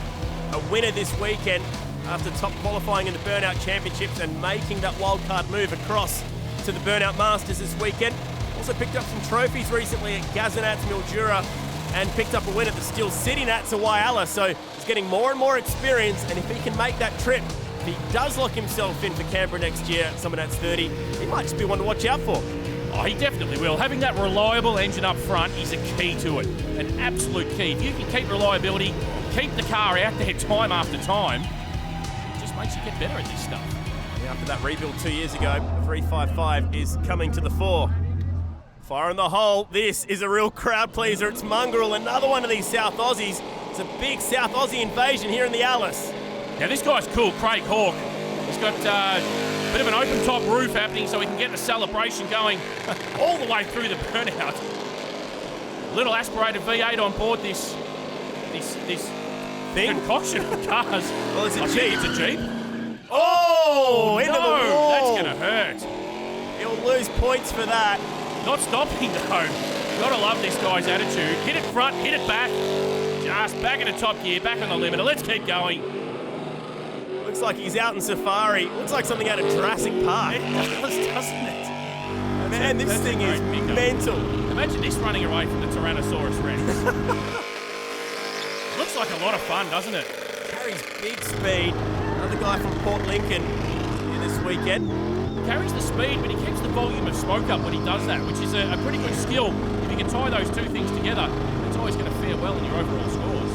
winner this weekend after top qualifying in the Burnout Championships and making that wildcard move across to the Burnout Masters this weekend. Also picked up some trophies recently at Gazenats, Mildura, and picked up a win at the Steel City Nats at Whyalla. So he's getting more and more experience, and if he can make that trip, if he does lock himself in for Canberra next year at Summernuts 30, he might just be one to watch out for. Oh, he definitely will. Having that reliable engine up front is a key to it. An absolute key. If you can keep reliability, keep the car out there time after time, it just makes you get better at this stuff. Yeah, after that rebuild 2 years ago, the 355 is coming to the fore. Fire in the hole. This is a real crowd pleaser. It's Mongrel, another one of these South Aussies. It's a big South Aussie invasion here in the Alice. Now this guy's cool, Craig Hawke. He's got a bit of an open top roof happening so he can get the celebration going all the way through the burnout. Little aspirated V8 on board this thing? Concoction of cars. Well, it's a Jeep. It's a Jeep. Oh, into no, the wall. That's going to hurt. He'll lose points for that. Not stopping though. Gotta love this guy's attitude. Hit it front, hit it back. Just back into top gear, back on the limiter. Let's keep going. Looks like he's out in safari. Looks like something out of Jurassic Park. It does, doesn't it? Man, this thing is mental. Imagine this running away from the Tyrannosaurus Rex. Looks like a lot of fun, doesn't it? Carries big speed. Another guy from Port Lincoln here this weekend. Carries the speed, but he keeps the volume of smoke up when he does that, which is a pretty good skill. If you can tie those two things together, it's always going to fare well in your overall scores.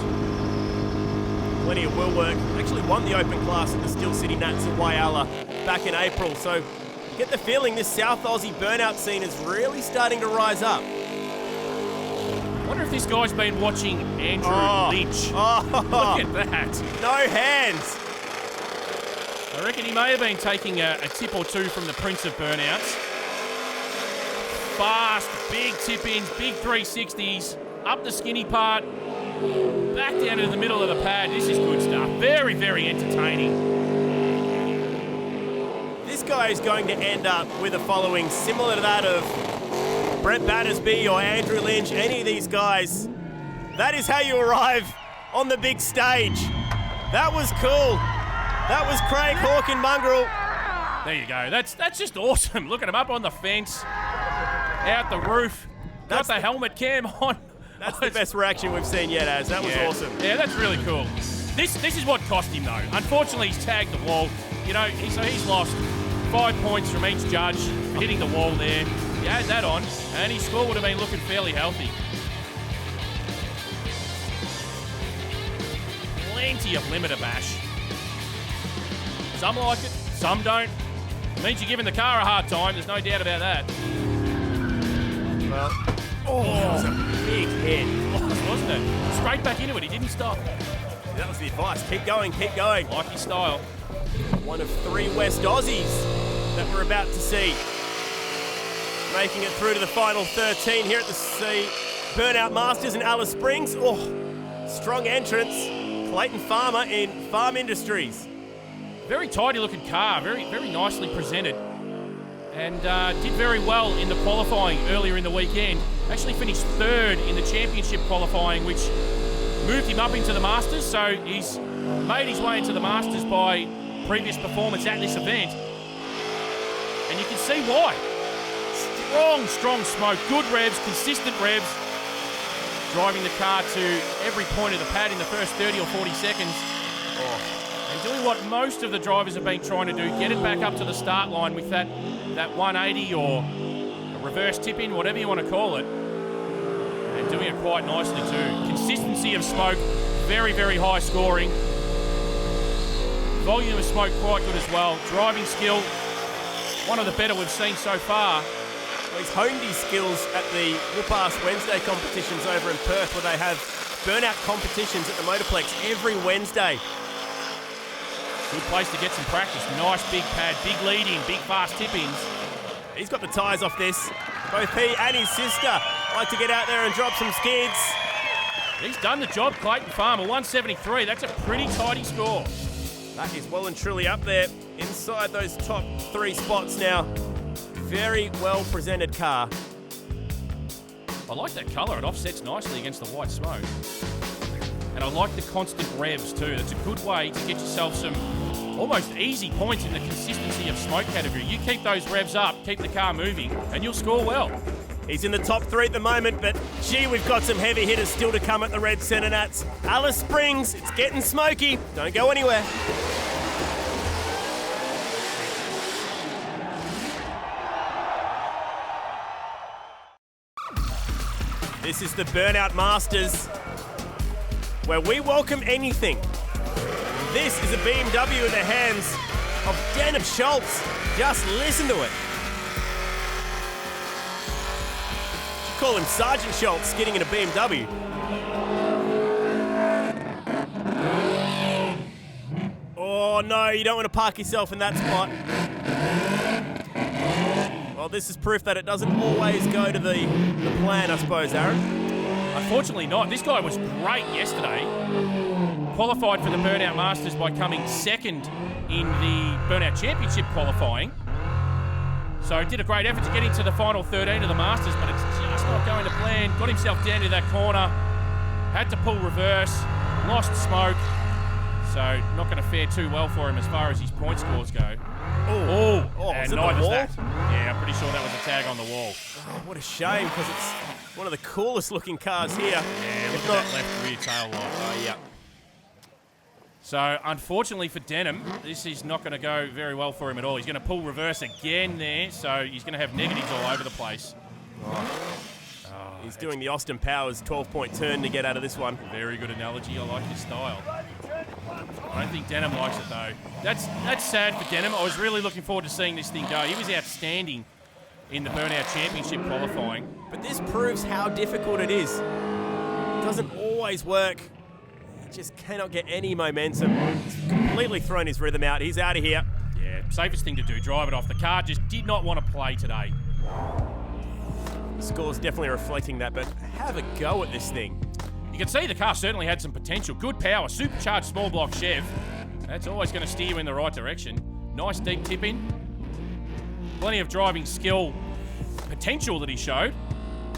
Plenty of wheel work. Actually won the open class at the Steel City Nats at Whyalla back in April. So you get the feeling this South Aussie burnout scene is really starting to rise up. I wonder if this guy's been watching Andrew Lynch. Oh. Look at that. No hands. I reckon he may have been taking a tip or two from the Prince of Burnouts. Fast, big tip-ins, big 360s, up the skinny part, back down into the middle of the pad. This is good stuff. Very, very entertaining. This guy is going to end up with a following similar to that of Brett Battersby or Andrew Lynch, any of these guys. That is how you arrive on the big stage. That was cool. That was Craig Hawke in Mongrel. There you go. That's just awesome. Look at him up on the fence, out the roof, got the helmet cam on. That's the best reaction we've seen yet, Az. That was awesome. Yeah, that's really cool. This is what cost him, though. Unfortunately, he's tagged the wall. You know, so he's lost 5 points from each judge for hitting the wall there. You add that on, and his score would have been looking fairly healthy. Plenty of limiter bash. Some like it, some don't. It means you're giving the car a hard time, there's no doubt about that. Well, that was a big hit. Wasn't it? Straight back into it, he didn't stop. That was the advice. Keep going, keep going. Like his style. One of 3 West Aussies that we're about to see making it through to the final 13 here at the Burnout Masters in Alice Springs. Oh, strong entrance. Clayton Farmer in Farm Industries. Very tidy looking car, very nicely presented. And did very well in the qualifying earlier in the weekend. Actually finished 3rd in the championship qualifying, which moved him up into the Masters. So he's made his way into the Masters by previous performance at this event. And you can see why. Strong smoke, good revs, consistent revs. Driving the car to every point of the pad in the first 30 or 40 seconds. And doing what most of the drivers have been trying to do, get it back up to the start line with that 180 or a reverse tip-in, whatever you want to call it. And doing it quite nicely too. Consistency of smoke, very high scoring. Volume of smoke quite good as well. Driving skill, one of the better we've seen so far. Well, he's honed his skills at the Whoop-Ass Wednesday competitions over in Perth, where they have burnout competitions at the Motorplex every Wednesday. Good place to get some practice. Nice big pad, big lead-in, big fast tip-ins. He's got the tyres off this. Both he and his sister like to get out there and drop some skids. He's done the job, Clayton Farmer, 173. That's a pretty tidy score. That is well and truly up there inside those top 3 spots now. Very well presented car. I like that colour. It offsets nicely against the white smoke. And I like the constant revs too. That's a good way to get yourself some almost easy points in the consistency of smoke category. You keep those revs up, keep the car moving, and you'll score well. He's in the top 3 at the moment, but gee, we've got some heavy hitters still to come at the Red CENTRENATS. Alice Springs, it's getting smoky. Don't go anywhere. This is the Burnout Masters, where we welcome anything. This is a BMW in the hands of Denham Schultz. Just listen to it. Call him Sergeant Schultz, getting in a BMW. Oh no, you don't want to park yourself in that spot. Well, this is proof that it doesn't always go to the plan, I suppose, Aaron. Unfortunately not. This guy was great yesterday. Qualified for the Burnout Masters by coming 2nd in the Burnout Championship qualifying. So did a great effort to get into the final 13 of the Masters, but it's just not going to plan. Got himself down to that corner, had to pull reverse, lost smoke. So not going to fare too well for him as far as his point scores go. Oh, and is it neither the is wall? that. Yeah, I'm pretty sure that was a tag on the wall. Oh, what a shame, because it's one of the coolest looking cars here. Yeah, look at that left rear tail light. Oh, yeah. So, unfortunately for Denham, this is not going to go very well for him at all. He's going to pull reverse again there, so he's going to have negatives all over the place. He's doing the Austin Powers 12-point turn to get out of this one. Very good analogy. I like his style. I don't think Denham likes it, though. That's sad for Denham. I was really looking forward to seeing this thing go. He was outstanding in the Burnout Championship qualifying. But this proves how difficult it is. It doesn't always work. He just cannot get any momentum. He's completely thrown his rhythm out. He's out of here. Yeah, safest thing to do, drive it off. The car just did not want to play today. The score's definitely reflecting that, but have a go at this thing. You can see the car certainly had some potential. Good power, supercharged small block Chev. That's always going to steer you in the right direction. Nice deep tip in. Plenty of driving skill potential that he showed.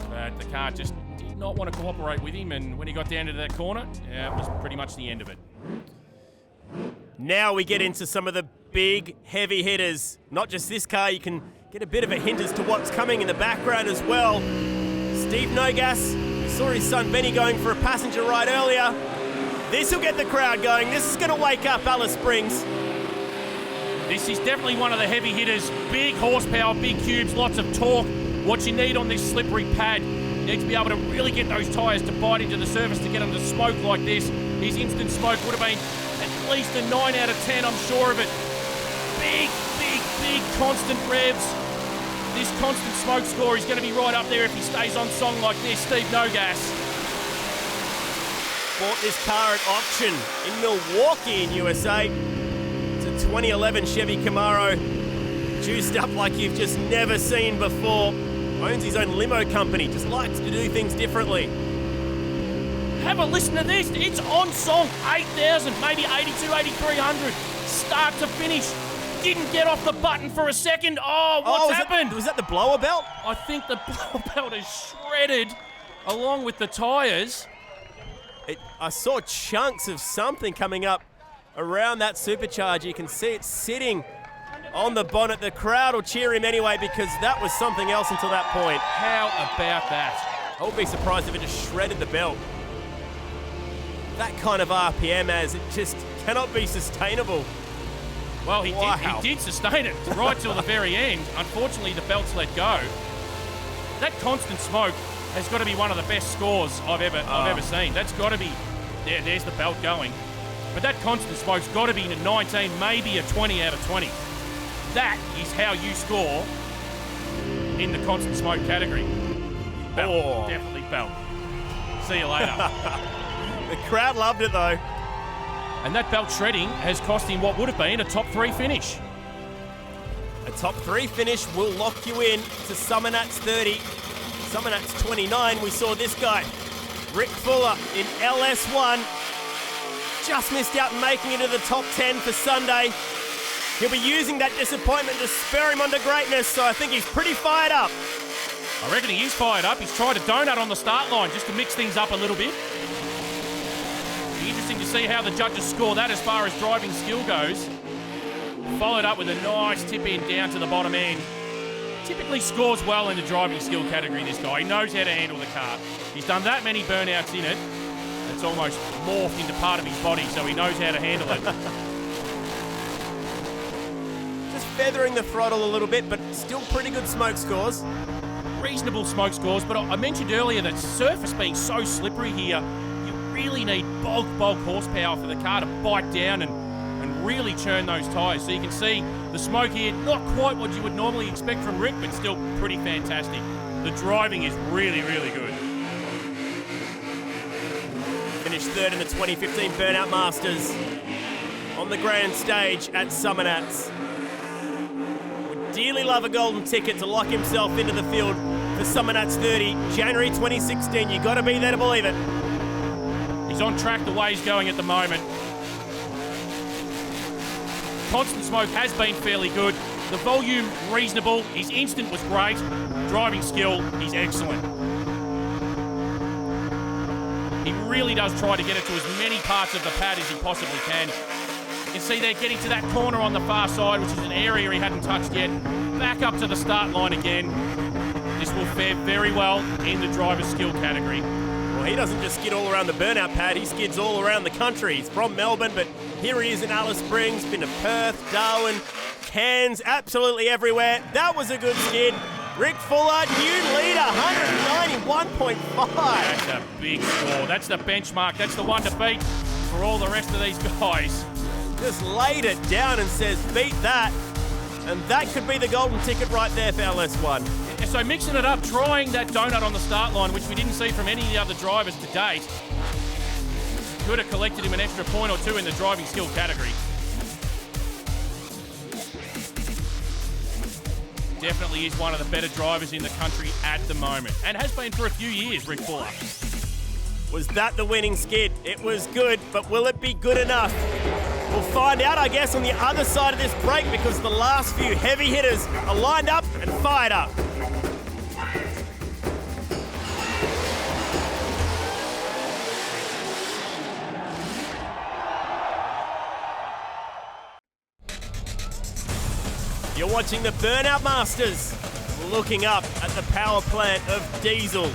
But the car just did not want to cooperate with him, and when he got down into that corner, yeah, it was pretty much the end of it. Now we get into some of the big, heavy hitters. Not just this car, you can get a bit of a hint as to what's coming in the background as well. Steve Nogas, we saw his son Benny going for a passenger ride earlier. This will get the crowd going. This is going to wake up Alice Springs. This is definitely one of the heavy hitters. Big horsepower, big cubes, lots of torque. What you need on this slippery pad. You need to be able to really get those tyres to bite into the surface to get them to smoke like this. His instant smoke would have been at least a 9 out of 10, I'm sure of it. Big constant revs. This constant smoke score is going to be right up there if he stays on song like this. Steve Nogas bought this car at auction in Milwaukee in USA. It's a 2011 Chevy Camaro, juiced up like you've just never seen before. Owns his own limo company, just likes to do things differently. Have a listen to this. It's on song, 8,000, maybe 82, 8,300. Start to finish. Didn't get off the button for a second. Oh, what's happened? Was that the blower belt? I think the blower belt is shredded along with the tyres. I saw chunks of something coming up around that supercharger. You can see it sitting on the bonnet. The crowd will cheer him anyway because that was something else until that point. How about that? I would be surprised if it just shredded the belt. That kind of RPM, as it just cannot be sustainable. Well, he did sustain it right till the very end. Unfortunately, the belt's let go. That constant smoke has got to be one of the best scores I've ever seen. That's got to be, there's the belt going. But that constant smoke's got to be a 19, maybe a 20 out of 20. That is how you score in the constant smoke category. Belt, definitely belt. See you later. The crowd loved it though. And that belt shredding has cost him what would have been a top 3 finish. A top 3 finish will lock you in to CENTRENATS 30. CENTRENATS 29, we saw this guy, Rick Fuller in LS1. Just missed out making it to the top 10 for Sunday. He'll be using that disappointment to spur him on to greatness, so I think he's pretty fired up. I reckon he is fired up. He's tried a donut on the start line just to mix things up a little bit. Be interesting to see how the judges score that as far as driving skill goes. Followed up with a nice tip in down to the bottom end. Typically scores well in the driving skill category, this guy. He knows how to handle the car. He's done that many burnouts in it. It's almost morphed into part of his body, so he knows how to handle it. Just feathering the throttle a little bit, but still pretty good smoke scores. Reasonable smoke scores, but I mentioned earlier that surface being so slippery here, you really need bulk horsepower for the car to bite down and really churn those tyres. So you can see the smoke here, not quite what you would normally expect from Rick, but still pretty fantastic. The driving is really, really good. Finished third in the 2015 Burnout Masters on the grand stage at CENTRENATS. Would dearly love a golden ticket to lock himself into the field for CENTRENATS 30, January 2016. You got to be there to believe it. He's on track the way he's going at the moment. Constant smoke has been fairly good. The volume, reasonable. His instant was great. Driving skill, he's excellent. He really does try to get it to as many parts of the pad as he possibly can. You can see they're getting to that corner on the far side, which is an area he hadn't touched yet. Back up to the start line again. This will fare very well in the driver's skill category. Well, he doesn't just skid all around the burnout pad, he skids all around the country. He's from Melbourne, but here he is in Alice Springs, been to Perth, Darwin, Cairns, absolutely everywhere. That was a good skid. Rick Fuller, new leader, 191.5. That's a big score. That's the benchmark. That's the one to beat for all the rest of these guys. Just laid it down and says, beat that. And that could be the golden ticket right there for LS1. So mixing it up, trying that donut on the start line, which we didn't see from any of the other drivers to date, could have collected him an extra point or two in the driving skill category. Definitely is one of the better drivers in the country at the moment, and has been for a few years, Rick Fuller. Was that the winning skid? It was good, but will it be good enough? We'll find out, I guess, on the other side of this break, because the last few heavy hitters are lined up and fired up. You're watching the Burnout Masters, looking up at the power plant of diesel.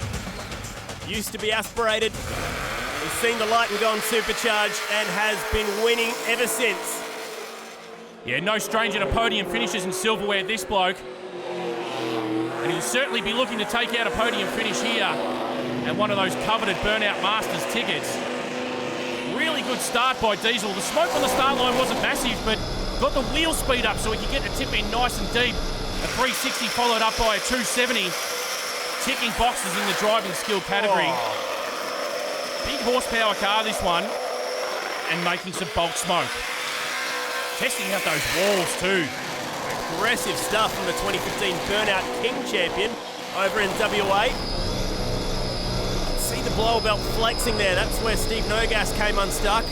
Used to be aspirated, has seen the light and gone supercharged, and has been winning ever since. Yeah, no stranger to podium finishes in silverware, this bloke. And he'll certainly be looking to take out a podium finish here and one of those coveted Burnout Masters tickets. Really good start by Diesel. The smoke on the start line wasn't massive, but got the wheel speed up so he could get the tip in nice and deep. A 360 followed up by a 270. Ticking boxes in the driving skill category. Big horsepower car, this one, and making some bulk smoke. Testing out those walls too. Aggressive stuff from the 2015 Burnout King champion over in WA. See the blower belt flexing there. That's where Steve Nogas came unstuck.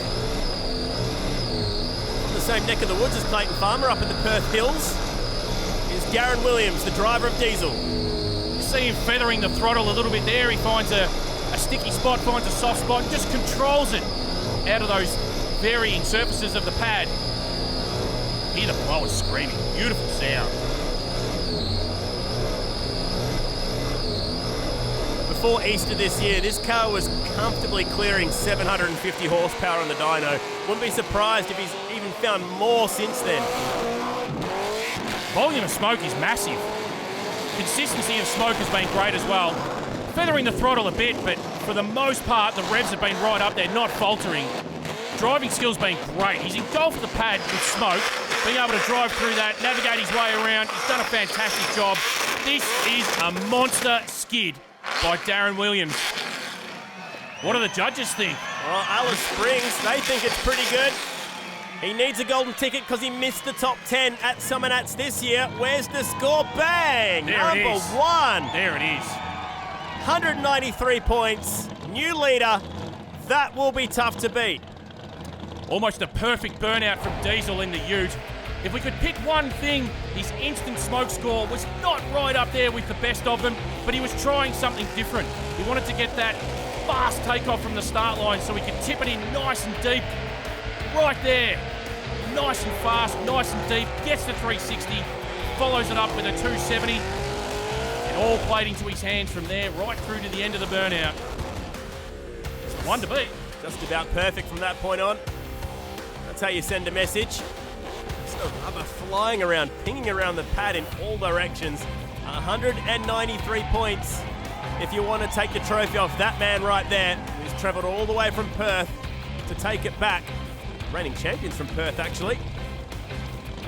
From the same neck of the woods as Clayton Farmer up in the Perth Hills is Garen Williams, the driver of Diesel. You see him feathering the throttle a little bit there. He finds a sticky spot, finds a soft spot, and just controls it out of those varying surfaces of the pad. Hear the blower screaming. Beautiful sound. Before Easter this year, this car was comfortably clearing 750 horsepower on the dyno. Wouldn't be surprised if he's even found more since then. Volume of smoke is massive. Consistency of smoke has been great as well. Feathering the throttle a bit, but for the most part, the revs have been right up there, not faltering. Driving skills been great. He's engulfed the pad with smoke, being able to drive through that, navigate his way around. He's done a fantastic job. This is a monster skid by Darren Williams. What do the judges think? Well, Alice Springs, they think it's pretty good. He needs a golden ticket because he missed the top 10 at CENTRENATS this year. Where's the score? Bang! There Number it is. 1. There it is. 193 points. New leader. That will be tough to beat. Almost a perfect burnout from Diesel in the Ute. If we could pick one thing, his instant smoke score was not right up there with the best of them, but he was trying something different. He wanted to get that fast takeoff from the start line so he could tip it in nice and deep. Right there. Nice and fast, nice and deep. Gets the 360, follows it up with a 270. And all played into his hands from there right through to the end of the burnout. It's the one to beat. Just about perfect from that point on. That's how you send a message. Just a rubber flying around, pinging around the pad in all directions. 193 points. If you want to take the trophy off that man right there, who's travelled all the way from Perth to take it back. Reigning champions from Perth, actually.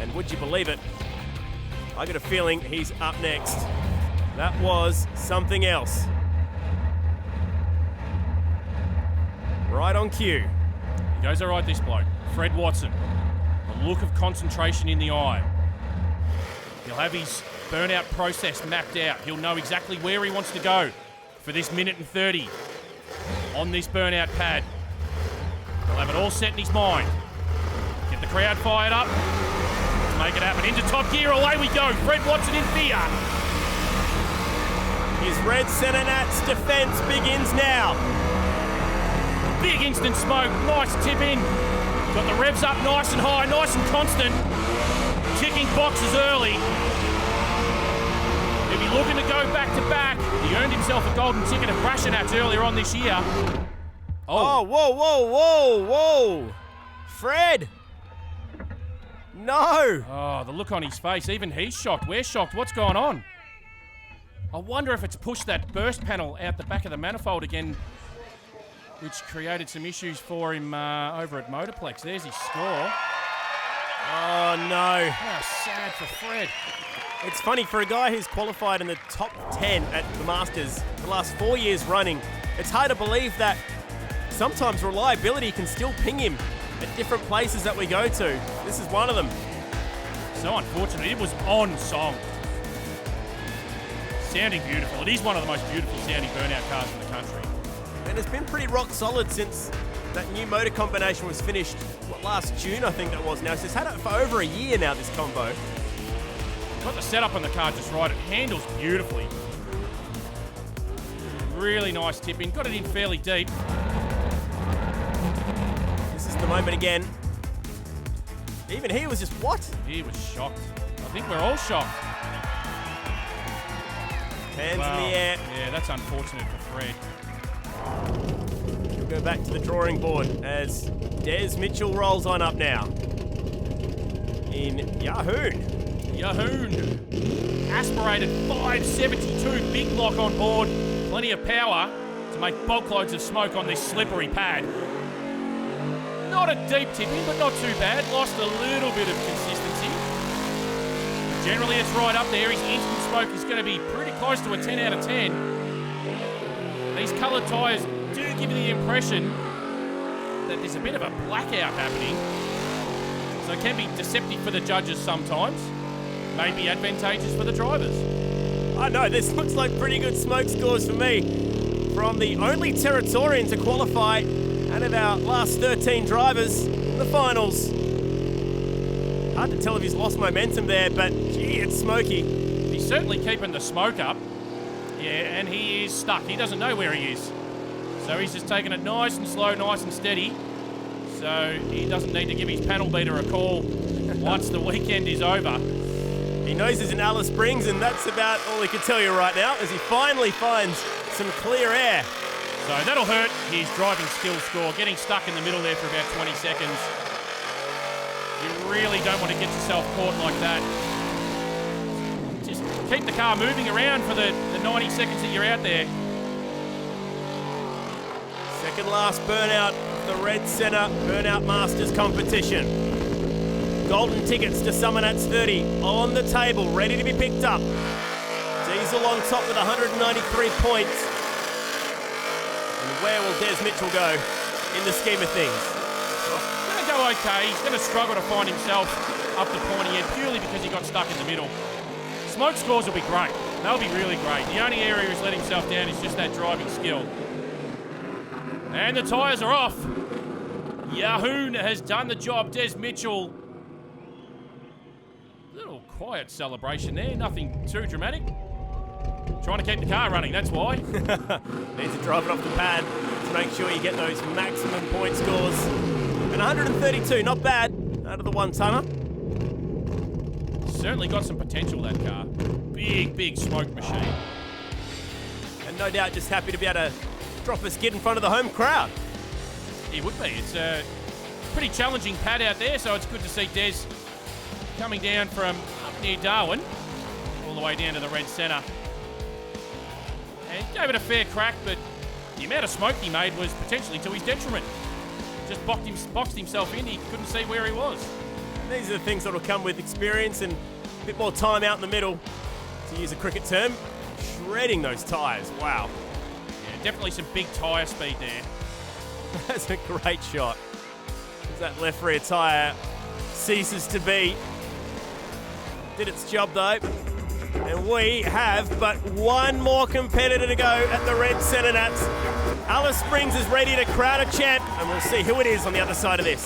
And would you believe it? I got a feeling he's up next. That was something else. Right on cue. He goes all right, this bloke. Fred Watson. A look of concentration in the eye. He'll have his burnout process mapped out. He'll know exactly where he wants to go for this minute and 30 on this burnout pad. He'll have it all set in his mind. Get the crowd fired up. Make it happen. Into top gear. Away we go. Fred Watson in fear. His red CENTRENATS defence begins now. Big instant smoke. Nice tip in. Got the revs up nice and high, nice and constant. Ticking boxes early. He'll be looking to go back to back. He earned himself a golden ticket at CENTRENATS earlier on this year. Oh, whoa, whoa, whoa, whoa. Fred. No. Oh, the look on his face. Even he's shocked. We're shocked. What's going on? I wonder if it's pushed that burst panel out the back of the manifold again, which created some issues for him over at Motorplex. There's his score. Oh, no. How sad for Fred. It's funny, for a guy who's qualified in the top 10 at the Masters the last 4 years running, it's hard to believe that sometimes reliability can still ping him at different places that we go to. This is one of them. So unfortunate. It was on song. Sounding beautiful. It is one of the most beautiful sounding burnout cars in the country. And it's been pretty rock solid since that new motor combination was finished, last June I think that was now. So it's had it for over a year now, this combo. Got the setup on the car just right. It handles beautifully. Really nice tip in. Got it in fairly deep. This is the moment again. Even he was just, what? He was shocked. I think we're all shocked. Hands in the air. Yeah, that's unfortunate for Fred. We'll go back to the drawing board as Des Mitchell rolls on up now. In Yahoon. Aspirated 572, big block on board. Plenty of power to make bulk loads of smoke on this slippery pad. Not a deep tipping, but not too bad. Lost a little bit of consistency. But generally, it's right up there. His instant smoke is going to be pretty close to a 10 out of 10. These coloured tyres do give you the impression that there's a bit of a blackout happening. So it can be deceptive for the judges sometimes, maybe advantageous for the drivers. I know, this looks like pretty good smoke scores for me. From the only Territorian to qualify and of our last 13 drivers in the finals. Hard to tell if he's lost momentum there, but gee, it's smoky. He's certainly keeping the smoke up. Yeah, and he is stuck. He doesn't know where he is. So he's just taking it nice and slow, nice and steady. So he doesn't need to give his panel beater a call once the weekend is over. He knows he's in Alice Springs, and that's about all he can tell you right now, as he finally finds some clear air. So that'll hurt his driving skill score, getting stuck in the middle there for about 20 seconds. You really don't want to get yourself caught like that. Just keep the car moving around for the 90 seconds that you're out there. Second last burnout of the Red Centre Burnout Masters competition. Golden tickets to CENTRENATS 30 on the table, ready to be picked up. Diesel on top with 193 points. And where will Des Mitchell go in the scheme of things? He's going to go okay. He's going to struggle to find himself up the pointy end purely because he got stuck in the middle. Smoke scores will be great. They'll be really great. The only area he's let himself down is just that driving skill. And the tyres are off. Yahoon has done the job. Des Mitchell. Little quiet celebration there. Nothing too dramatic. Trying to keep the car running, that's why. Needs to drive it off the pad to make sure you get those maximum point scores. And 132, not bad, out of the one-tonner. Certainly got some potential, that car. Big smoke machine. And no doubt just happy to be able to drop a skid in front of the home crowd. He would be. It's a pretty challenging pad out there, so it's good to see Des coming down from up near Darwin, all the way down to the Red Centre. And he gave it a fair crack, but the amount of smoke he made was potentially to his detriment. Just boxed himself in, he couldn't see where he was. And these are the things that will come with experience and a bit more time out in the middle, to use a cricket term. Shredding those tyres, wow. Yeah, definitely some big tyre speed there. That's a great shot. As that left rear tyre ceases to be. Did its job though. And we have but one more competitor to go at the Red CENTRENATS. Alice Springs is ready to crown a champ, and we'll see who it is on the other side of this.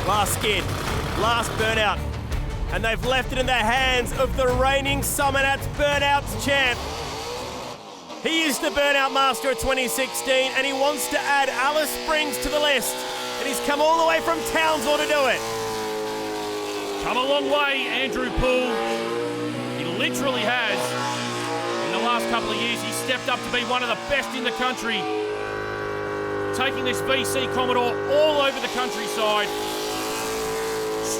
Last skid, last burnout, and they've left it in the hands of the reigning CENTRENATS Burnouts champ. He is the Burnout Master of 2016, and he wants to add Alice Springs to the list. And he's come all the way from Townsville to do it. Come a long way, Andrew Poole. He literally has. In the last couple of years, he's stepped up to be one of the best in the country. Taking this VC Commodore all over the countryside.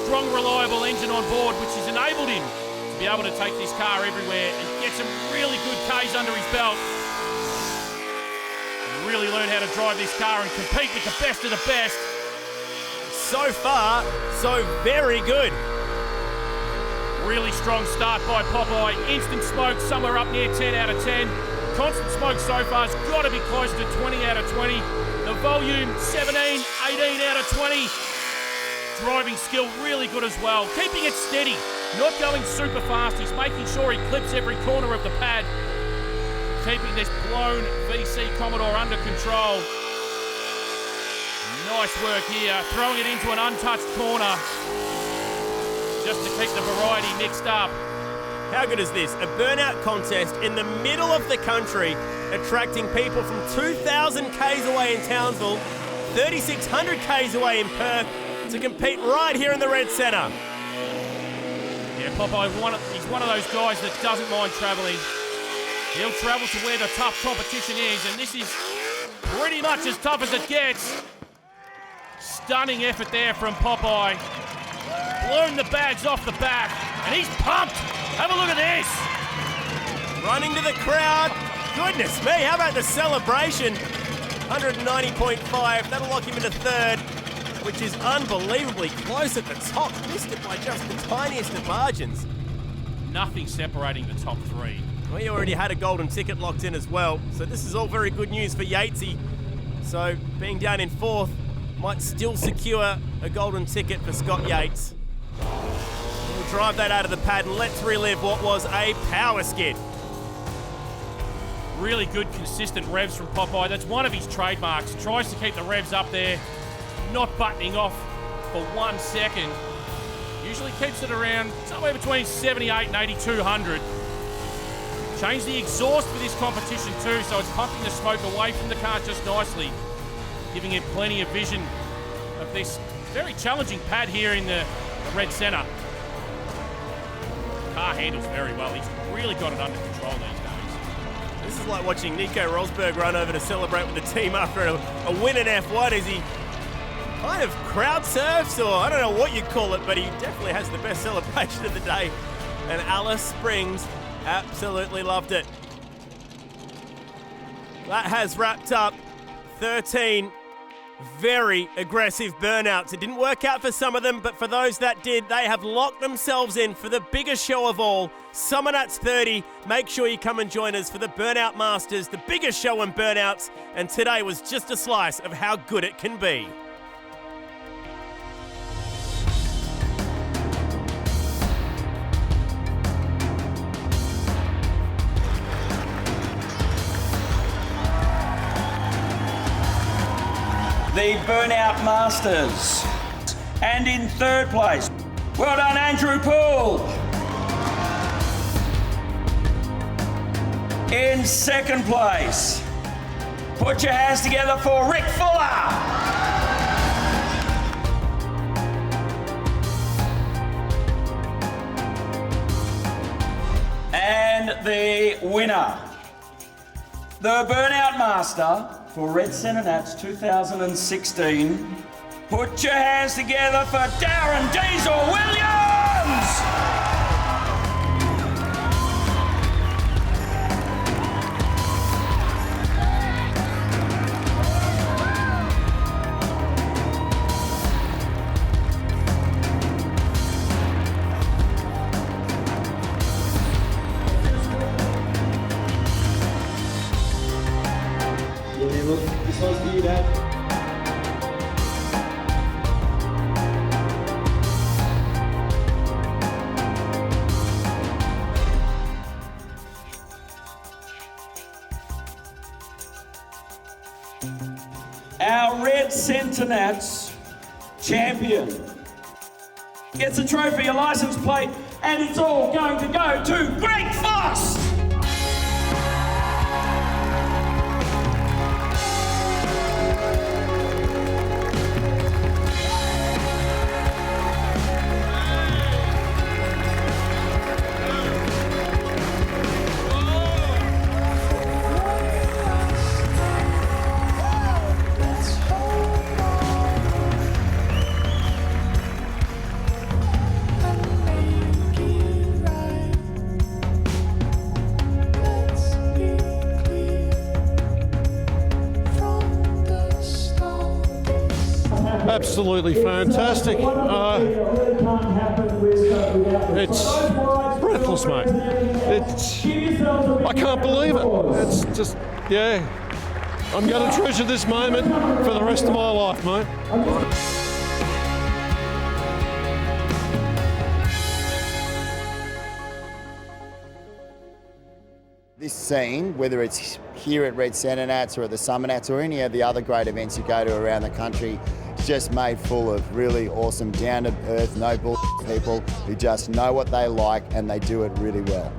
Strong, reliable engine on board, which has enabled him to be able to take this car everywhere and get some really good Ks under his belt. And really learn how to drive this car and compete with the best of the best. So far, so very good. Really strong start by Popeye. Instant smoke somewhere up near 10 out of 10. Constant smoke so far has got to be close to 20 out of 20. The volume, 17, 18 out of 20. Driving skill really good as well. Keeping it steady, not going super fast. He's making sure he clips every corner of the pad. Keeping this blown VC Commodore under control. Nice work here, throwing it into an untouched corner just to keep the variety mixed up. How good is this? A burnout contest in the middle of the country, attracting people from 2,000 Ks away in Townsville, 3,600 Ks away in Perth, to compete right here in the Red Centre. Yeah, Popeye, he's one of those guys that doesn't mind travelling. He'll travel to where the tough competition is, and this is pretty much as tough as it gets. Stunning effort there from Popeye. Blown the bags off the back, and he's pumped. Have a look at this. Running to the crowd. Goodness me, how about the celebration? 190.5, that'll lock him into third. which is unbelievably close at the top. Missed it by just the tiniest of margins. Nothing separating the top three. Well, he already had a golden ticket locked in as well, so this is all very good news for Yatesy. So being down in 4th might still secure a golden ticket for Scott Yates. We'll drive that out of the pad and let's relive what was a power skid. Really good, consistent revs from Popeye. That's one of his trademarks. Tries to keep the revs up there, not buttoning off for 1 second. Usually keeps it around somewhere between 78 and 8,200. Changed the exhaust for this competition too, so it's pumping the smoke away from the car just nicely, giving it plenty of vision of this very challenging pad here in the red centre. Car handles very well. He's really got it under control these days. This is like watching Nico Rosberg run over to celebrate with the team after a win in F1 as he kind of crowd surfs, or I don't know what you call it, but he definitely has the best celebration of the day. And Alice Springs absolutely loved it. That has wrapped up 13 very aggressive burnouts. It didn't work out for some of them, but for those that did, they have locked themselves in for the biggest show of all, CENTRENATS 30. Make sure you come and join us for the Burnout Masters, the biggest show in burnouts, and today was just a slice of how good it can be. The Burnout Masters. And in 3rd place, well done, Andrew Poole. In 2nd place, put your hands together for Rick Fuller. And the winner, the Burnout Master for Red CENTRENATS 2016. Put your hands together for Darren Diesel Williams! This one's for you, Dad. Our Red CENTRENATS champion gets a trophy, a license plate, and it's all going to go to Greg Foss! Absolutely fantastic. It's breathless, mate. I can't believe it. It's just, yeah. I'm going to treasure this moment for the rest of my life, mate. This scene, whether it's here at Red CENTRENATS or at the CENTRENATS or any of the other great events you go to around the country, is just made full of really awesome, down-to-earth, no bull people who just know what they like and they do it really well.